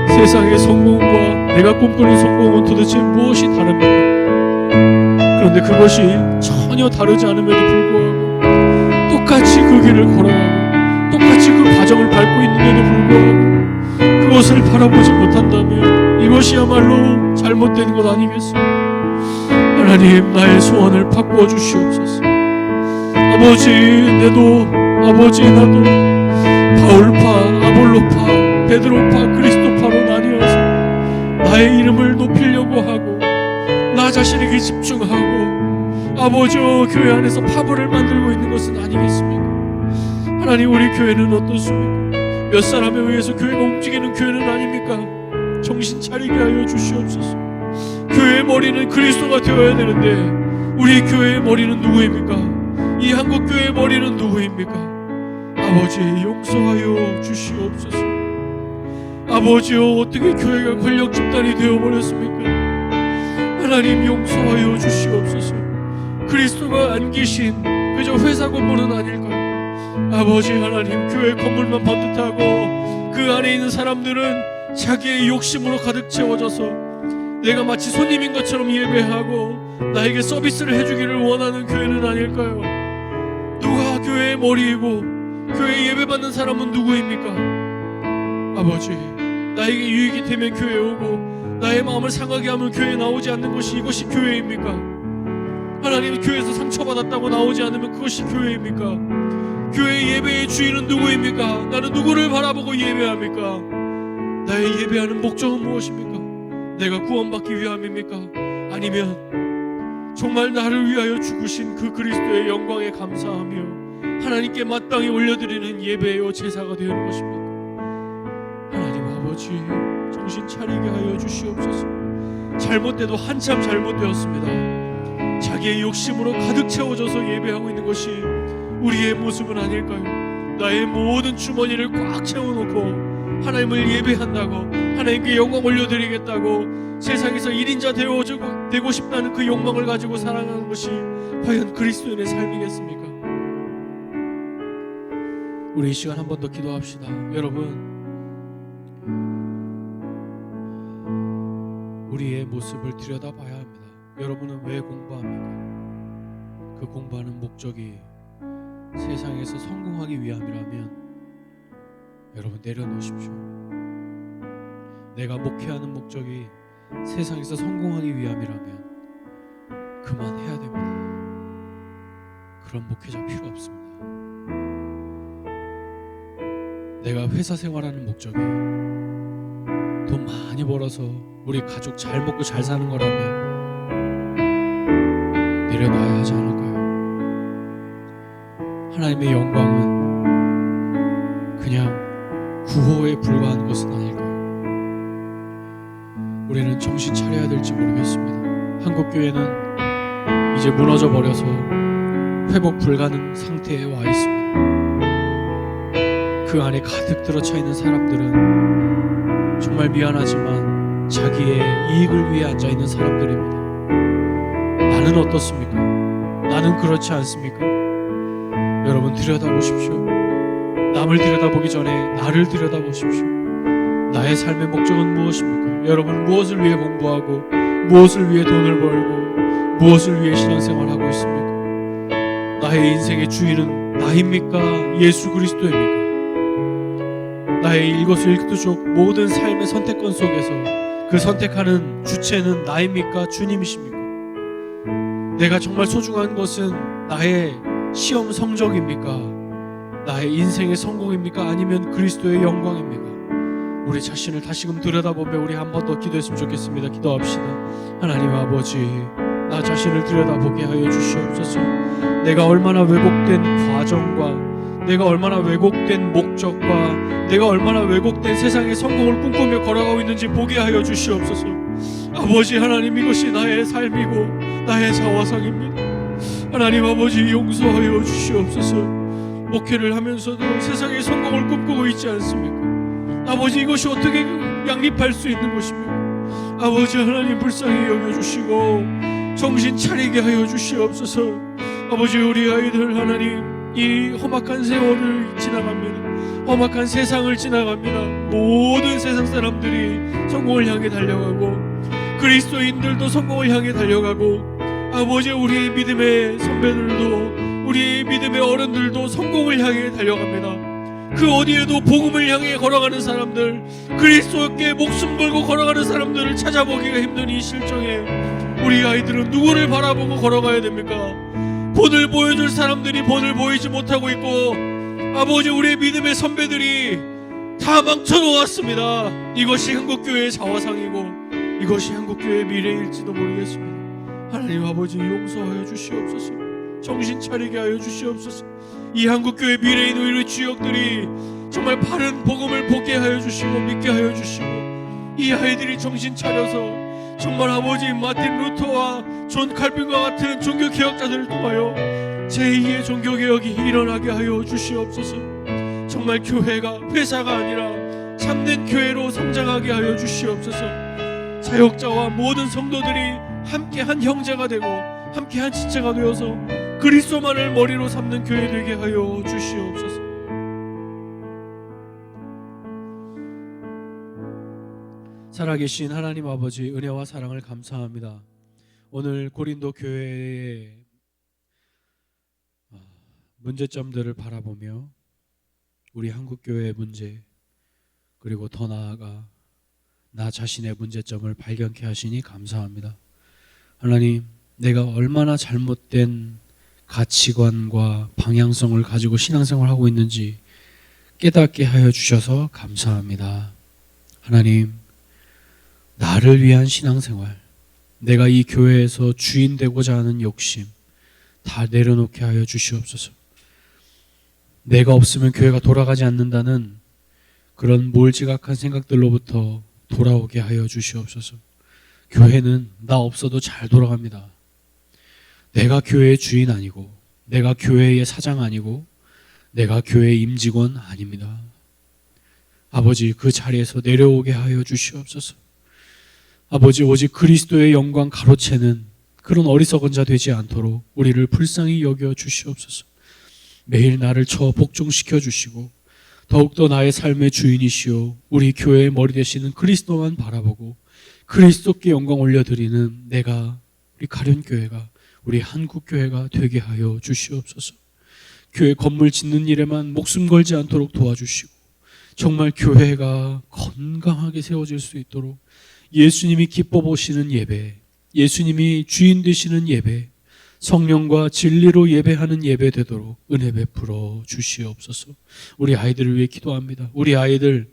세상의 성공과 내가 꿈꾸는 성공은 도대체 무엇이 다릅니까? 그런데 그것이 전혀 다르지 않음에도 불구하고 똑같이 그 길을 걸어가고 똑같이 그 과정을 밟고 있는데도 불구하고 그것을 바라보지 못한다면 이것이야말로 잘못된 것 아니겠습니까? 하나님, 나의 소원을 바꾸어 주시옵소서. 아버지, 내도 아버지, 나도 바울파, 아볼로파, 베드로파, 그리스도파로 나뉘어서 나의 이름을 높이려고 하고 나 자신에게 집중하고 아버지, 교회 안에서 파벌을 만들고 있는 것은 아니겠습니까? 하나님, 우리 교회는 어떻습니까? 몇 사람에 의해서 교회가 움직이는 교회는 아닙니까? 정신 차리게 하여 주시옵소서. 교회의 머리는 그리스도가 되어야 되는데 우리 교회의 머리는 누구입니까? 이 한국교회의 머리는 누구입니까? 아버지, 용서하여 주시옵소서. 아버지여, 어떻게 교회가 권력 집단이 되어버렸습니까? 하나님, 용서하여 주시옵소서. 그리스도가 안기신 그저 회사 건물은 아닐까요? 아버지 하나님, 교회 건물만 번듯하고 그 안에 있는 사람들은 자기의 욕심으로 가득 채워져서 내가 마치 손님인 것처럼 예배하고 나에게 서비스를 해주기를 원하는 교회는 아닐까요? 누가 교회의 머리이고 교회 예배받는 사람은 누구입니까? 아버지, 나에게 유익이 되면 교회에 오고 나의 마음을 상하게 하면 교회에 나오지 않는 것이 이것이 교회입니까? 하나님, 교회에서 상처받았다고 나오지 않으면 그것이 교회입니까? 교회 예배의 주인은 누구입니까? 나는 누구를 바라보고 예배합니까? 나의 예배하는 목적은 무엇입니까? 내가 구원받기 위함입니까? 아니면 정말 나를 위하여 죽으신 그 그리스도의 영광에 감사하며 하나님께 마땅히 올려드리는 예배요 제사가 되는 것입니까? 하나님 아버지, 정신 차리게 하여 주시옵소서. 잘못돼도 한참 잘못되었습니다. 자기의 욕심으로 가득 채워져서 예배하고 있는 것이 우리의 모습은 아닐까요? 나의 모든 주머니를 꽉 채워놓고 하나님을 예배한다고, 하나님께 영광 올려드리겠다고 세상에서 1인자 되고 싶다는 그 욕망을 가지고 살아가는 것이 과연 그리스도인의 삶이겠습니까? 우리 이 시간 한 번 더 기도합시다. 여러분, 우리의 모습을 들여다봐야 합니다. 여러분은 왜 공부합니까? 그 공부하는 목적이 세상에서 성공하기 위함이라면 여러분 내려놓으십시오. 내가 목회하는 목적이 세상에서 성공하기 위함이라면 그만해야 됩니다. 그런 목회자 필요 없습니다. 내가 회사 생활하는 목적이 돈 많이 벌어서 우리 가족 잘 먹고 잘 사는 거라면 내려놔야 하지 않을까요? 하나님의 영광은 그냥 구호에 불과한 것은 아닐까요? 우리는 정신 차려야 될지 모르겠습니다. 한국교회는 이제 무너져 버려서 회복 불가능 상태에 와 있습니다. 그 안에 가득 들어차 있는 사람들은 정말 미안하지만 자기의 이익을 위해 앉아 있는 사람들입니다. 나는 어떻습니까? 나는 그렇지 않습니까? 여러분 들여다보십시오. 남을 들여다보기 전에 나를 들여다보십시오. 나의 삶의 목적은 무엇입니까? 여러분 무엇을 위해 공부하고 무엇을 위해 돈을 벌고 무엇을 위해 신앙생활하고 있습니까? 나의 인생의 주인은 나입니까? 예수 그리스도입니까? 나의 일거수일투족 모든 삶의 선택권 속에서 그 선택하는 주체는 나입니까? 주님이십니까? 내가 정말 소중한 것은 나의 시험 성적입니까? 나의 인생의 성공입니까? 아니면 그리스도의 영광입니까? 우리 자신을 다시금 들여다보며 우리 한 번 더 기도했으면 좋겠습니다. 기도합시다. 하나님 아버지, 나 자신을 들여다보게 하여 주시옵소서. 내가 얼마나 왜곡된 과정과 내가 얼마나 왜곡된 목적과 내가 얼마나 왜곡된 세상의 성공을 꿈꾸며 걸어가고 있는지 보게 하여 주시옵소서. 아버지 하나님, 이것이 나의 삶이고 나의 자화상입니다. 하나님 아버지, 용서하여 주시옵소서. 목회를 하면서도 세상의 성공을 꿈꾸고 있지 않습니까? 아버지, 이것이 어떻게 양립할 수 있는 것입니까? 아버지 하나님, 불쌍히 여겨주시고 정신 차리게 하여 주시옵소서. 아버지, 우리 아이들 하나님, 이 험악한 세월을 지나갑니다. 험악한 세상을 지나갑니다. 모든 세상 사람들이 성공을 향해 달려가고 그리스도인들도 성공을 향해 달려가고 아버지, 우리의 믿음의 선배들도 우리의 믿음의 어른들도 성공을 향해 달려갑니다. 그 어디에도 복음을 향해 걸어가는 사람들, 그리스도께 목숨 걸고 걸어가는 사람들을 찾아보기가 힘든 이 실정에 우리 아이들은 누구를 바라보고 걸어가야 됩니까? 본을 보여줄 사람들이 본을 보이지 못하고 있고 아버지, 우리의 믿음의 선배들이 다 망쳐놓았습니다. 이것이 한국교회의 자화상이고 이것이 한국교회의 미래일지도 모르겠습니다. 하나님 아버지, 용서하여 주시옵소서. 정신 차리게 하여 주시옵소서. 이 한국교회 미래인 우리 주역들이 정말 바른 복음을 보게 하여 주시고 믿게 하여 주시고, 이 아이들이 정신 차려서 정말 아버지 마틴 루터와 존 칼빈과 같은 종교개혁자들을 통하여 제2의 종교개혁이 일어나게 하여 주시옵소서. 정말 교회가 회사가 아니라 참된 교회로 성장하게 하여 주시옵소서. 사역자와 모든 성도들이 함께한 형제가 되고 함께한 지체가 되어서 그리스도만을 머리로 삼는 교회 되게 하여 주시옵소서. 살아계신 하나님 아버지, 은혜와 사랑을 감사합니다. 오늘 고린도 교회의 문제점들을 바라보며 우리 한국교회의 문제, 그리고 더 나아가 나 자신의 문제점을 발견케 하시니 감사합니다. 하나님, 내가 얼마나 잘못된 가치관과 방향성을 가지고 신앙생활을 하고 있는지 깨닫게 하여 주셔서 감사합니다. 하나님, 나를 위한 신앙생활, 내가 이 교회에서 주인 되고자 하는 욕심 다 내려놓게 하여 주시옵소서. 내가 없으면 교회가 돌아가지 않는다는 그런 몰지각한 생각들로부터 돌아오게 하여 주시옵소서. 교회는 나 없어도 잘 돌아갑니다. 내가 교회의 주인 아니고, 내가 교회의 사장 아니고, 내가 교회의 임직원 아닙니다. 아버지, 그 자리에서 내려오게 하여 주시옵소서. 아버지, 오직 그리스도의 영광 가로채는 그런 어리석은 자 되지 않도록 우리를 불쌍히 여겨 주시옵소서. 매일 나를 쳐 복종시켜 주시고 더욱더 나의 삶의 주인이시오 우리 교회의 머리 되시는 그리스도만 바라보고 그리스도께 영광 올려드리는 내가, 우리 가련교회가, 우리 한국교회가 되게 하여 주시옵소서. 교회 건물 짓는 일에만 목숨 걸지 않도록 도와주시고 정말 교회가 건강하게 세워질 수 있도록 예수님이 기뻐 보시는 예배, 예수님이 주인 되시는 예배, 성령과 진리로 예배하는 예배 되도록 은혜 베풀어 주시옵소서. 우리 아이들을 위해 기도합니다. 우리 아이들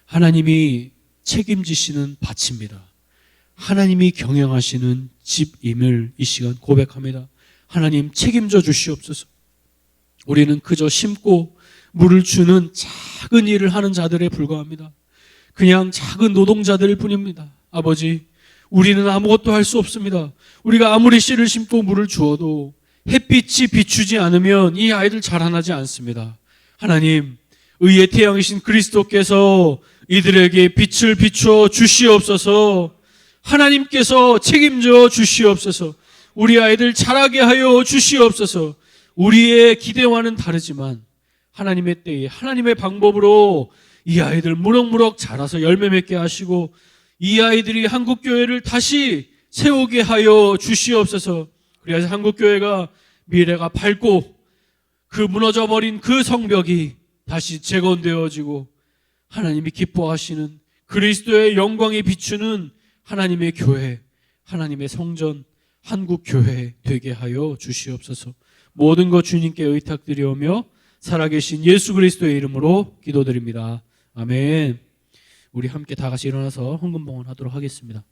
하나님이 책임지시는 밭입니다. 하나님이 경영하시는 집임을 이 시간 고백합니다. 하나님 책임져 주시옵소서. 우리는 그저 심고 물을 주는 작은 일을 하는 자들에 불과합니다. 그냥 작은 노동자들일 뿐입니다. 아버지, 우리는 아무것도 할 수 없습니다. 우리가 아무리 씨를 심고 물을 주어도 햇빛이 비추지 않으면 이 아이들 자라나지 않습니다. 하나님, 의의 태양이신 그리스도께서 이들에게 빛을 비추어 주시옵소서. 하나님께서 책임져 주시옵소서. 우리 아이들 자라게 하여 주시옵소서. 우리의 기대와는 다르지만 하나님의 때에 하나님의 방법으로 이 아이들 무럭무럭 자라서 열매 맺게 하시고 이 아이들이 한국교회를 다시 세우게 하여 주시옵소서. 그래서 한국교회가 미래가 밝고 그 무너져버린 그 성벽이 다시 재건되어지고 하나님이 기뻐하시는 그리스도의 영광이 비추는 하나님의 교회, 하나님의 성전, 한국교회 되게 하여 주시옵소서. 모든 것 주님께 의탁드리오며 살아계신 예수 그리스도의 이름으로 기도드립니다. 아멘. 우리 함께 다 같이 일어나서 헌금봉헌 하도록 하겠습니다.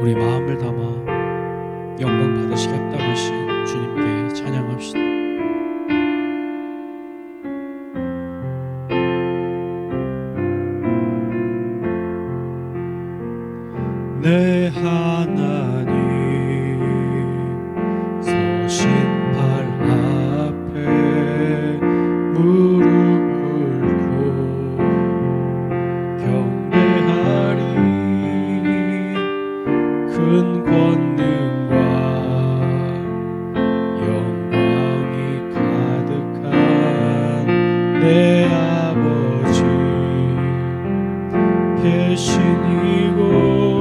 우리 마음을 담아 영광 받으시기 합당하신 주님께 찬양합시다. 내 하나님 서신 발 앞에 무릎 꿇고 경배하리. 큰 권능과 영광이 가득한 내 아버지 계신 이곳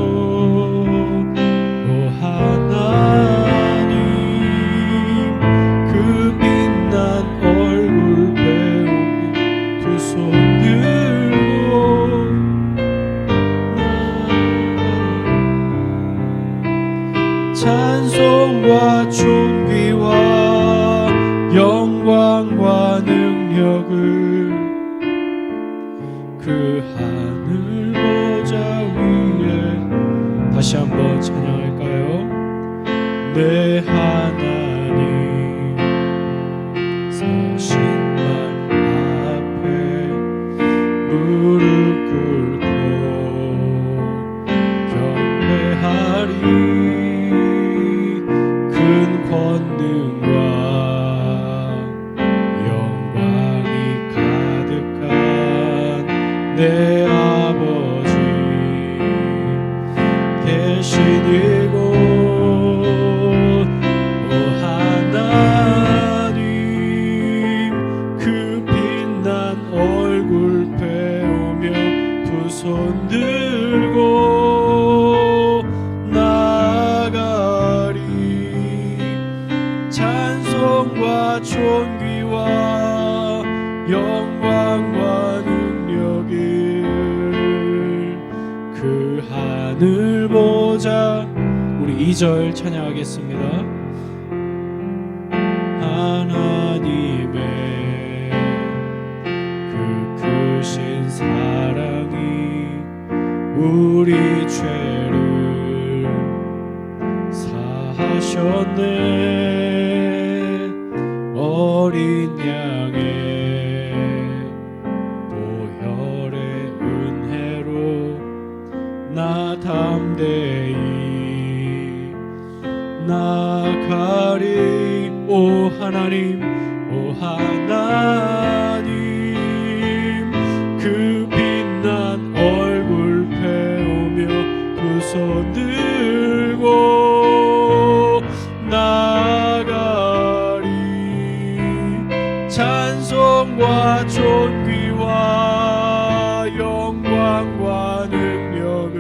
권능과 영광이 가득한 내 아버지 계신 이곳 오 하나님 그 빛난 얼굴 배우며 두 손 들고 나가리 찬송과 존귀와 영광과 능력을 그 하늘 보자. 우리 2절 찬양하겠습니다. 하나님의 그 크신 사랑이 우리 죄를 사하셨네. 어린 양의 보혈의 은혜로 나 담대히 나가리. 오 하나님 오 하나님 그 빛난 얼굴 배우며 두 손 들고 나가리 찬송과 존귀와 영광과 능력을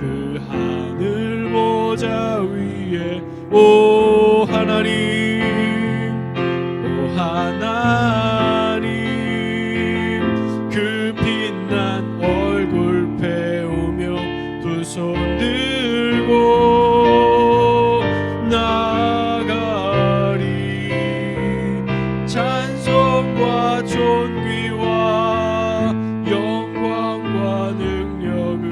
그 하늘 보좌 위에 오 하나님 오 하나님 그 빛난 얼굴 배우며 두 손 들고 나가리 찬송과 존귀와 영광과 능력을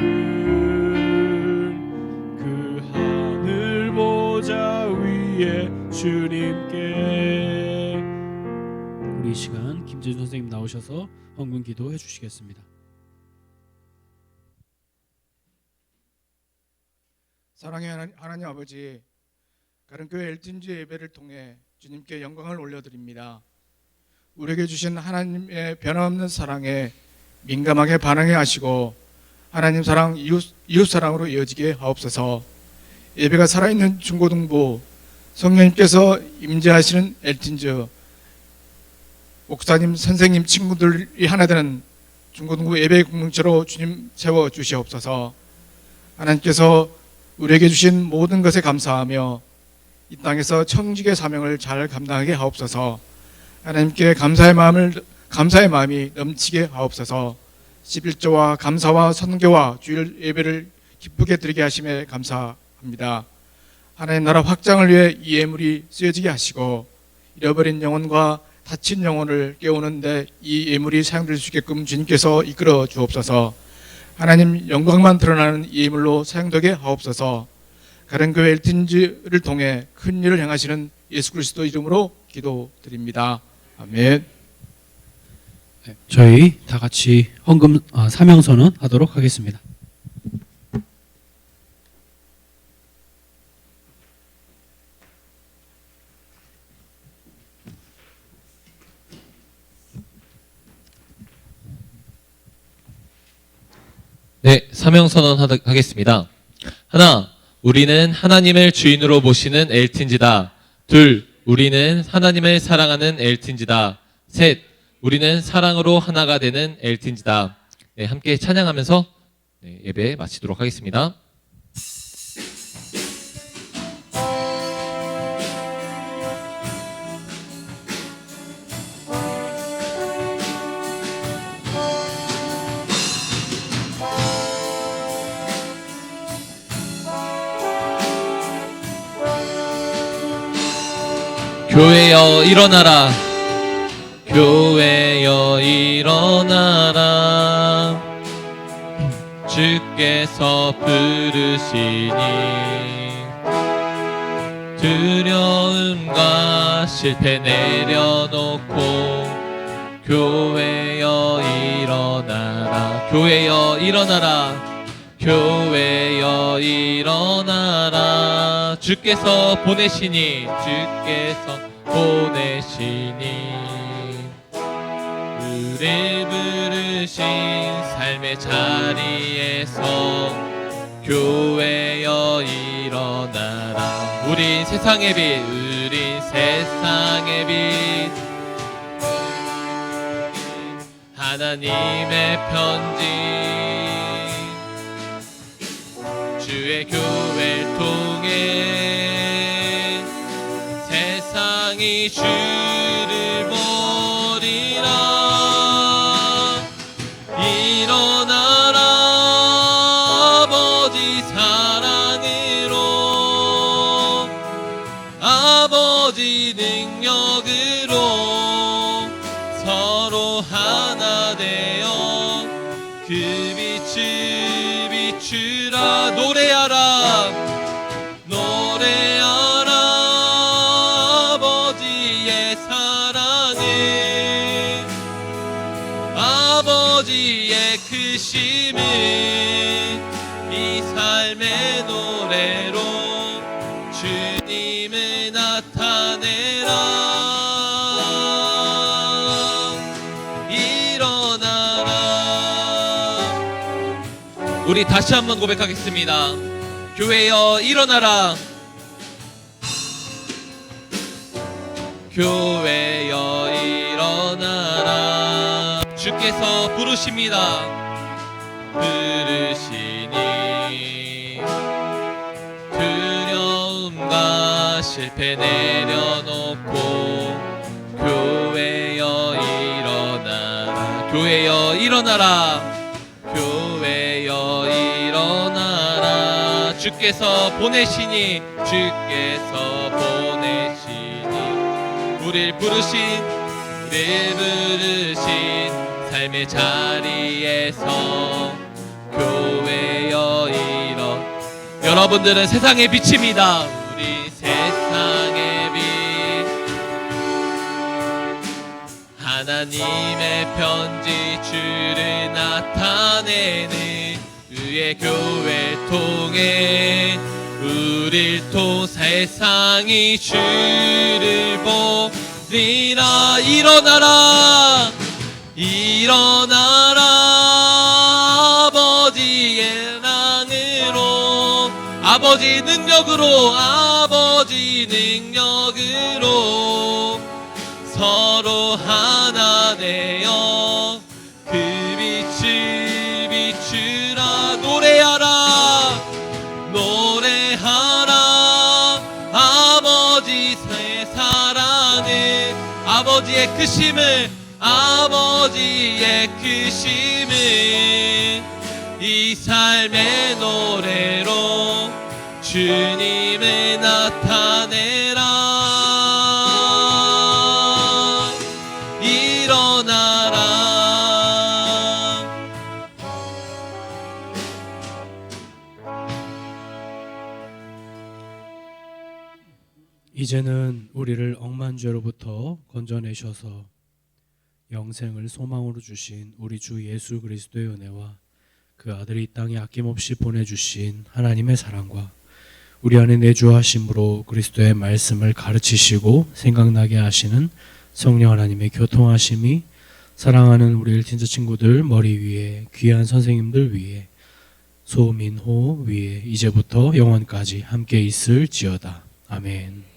그 하늘 보좌 위에 주님께. 우리 이 시간 김재준 선생님 나오셔서 헌금 기도해 주시겠습니다. 사랑의 하나님 아버지, 가른교회 엘튼지 예배를 통해 주님께 영광을 올려드립니다. 우리에게 주신 하나님의 변함없는 사랑에 민감하게 반응해 하시고 하나님 사랑, 이웃 사랑으로 이어지게 하옵소서. 예배가 살아있는 중고등부 성령님께서 임재하시는 엘튼즈 목사님, 선생님, 친구들이 하나 되는 중고등부 예배 공동체로 주님 세워 주시옵소서. 하나님께서 우리에게 주신 모든 것에 감사하며 이 땅에서 청직의 사명을 잘 감당하게 하옵소서. 하나님께 감사의 마음이 넘치게 하옵소서. 11조와 감사와 선교와 주일 예배를 기쁘게 드리게 하심에 감사합니다. 하나님 나라 확장을 위해 이 예물이 쓰여지게 하시고 잃어버린 영혼과 다친 영혼을 깨우는데 이 예물이 사용될 수 있게끔 주님께서 이끌어 주옵소서. 하나님 영광만 드러나는 이 예물로 사용되게 하옵소서. 가른교회 엘튼지를 통해 큰 일을 행하시는 예수 그리스도 이름으로 기도드립니다. 아멘. 네, 저희 다 같이 헌금 사명선언 하도록 하겠습니다. 네, 사명선언 하겠습니다. 하나, 우리는 하나님을 주인으로 모시는 엘튼지다. 둘, 우리는 하나님을 사랑하는 엘튼지다. 셋, 우리는 사랑으로 하나가 되는 엘튼지다. 네, 함께 찬양하면서 예배 마치도록 하겠습니다. 교회여 일어나라. 교회여 일어나라. 주께서 부르시니 두려움과 실패 내려놓고 교회여 일어나라. 교회여 일어나라. 교회여 일어나라. 일어나라 주께서 보내시니 우릴 부르신 삶의 자리에서 교회여 일어나라. 우린 세상의 빛, 우린 세상의 빛, 하나님의 편지, 주의 교회를 통해 세상이 주를 보리라. 일어나라 아버지 사랑으로, 아버지 능력으로 서로 하나 되어 그 빛을 비추라. 노래하라 노래하라 아버지의 사랑을, 아버지의 크심을 이 삶의 노래로 주님을 나타내라. 일어나라. 우리 다시 한번 고백하겠습니다. 교회여 일어나라. 교회여 일어나라. 주께서 부르십니다. 부르시니 두려움과 실패 내려놓고 교회여 일어나라. 교회여 일어나라. 교회여 일어나라. 주께서 보내시니 우릴 부르신 삶의 자리에서 교회여 여러분들은 세상의 빛입니다. 우리 세상의 빛, 하나님의 편지, 주를 나타내는 그의 교회를 통해 우릴 통 세상이 주를 보리라. 일어나라 일어나라 아버지의 랑으로, 아버지 능력으로, 아버지 능력으로 서로 하나 되어 그 빛을 비추라. 노래하라 노래하라 아버지의 사랑을, 아버지의 크심을, 아버지의 크심을 이 삶의 노래로 주님을 나타내라. 일어나라. 이제는 우리를 억만죄로부터 건져내셔서 영생을 소망으로 주신 우리 주 예수 그리스도의 은혜와 그 아들이 이 땅에 아낌없이 보내주신 하나님의 사랑과 우리 안에 내주하심으로 그리스도의 말씀을 가르치시고 생각나게 하시는 성령 하나님의 교통하심이 사랑하는 우리 일틴자 친구들 머리 위에, 귀한 선생님들 위에, 소민호 위에 이제부터 영원까지 함께 있을지어다. 아멘.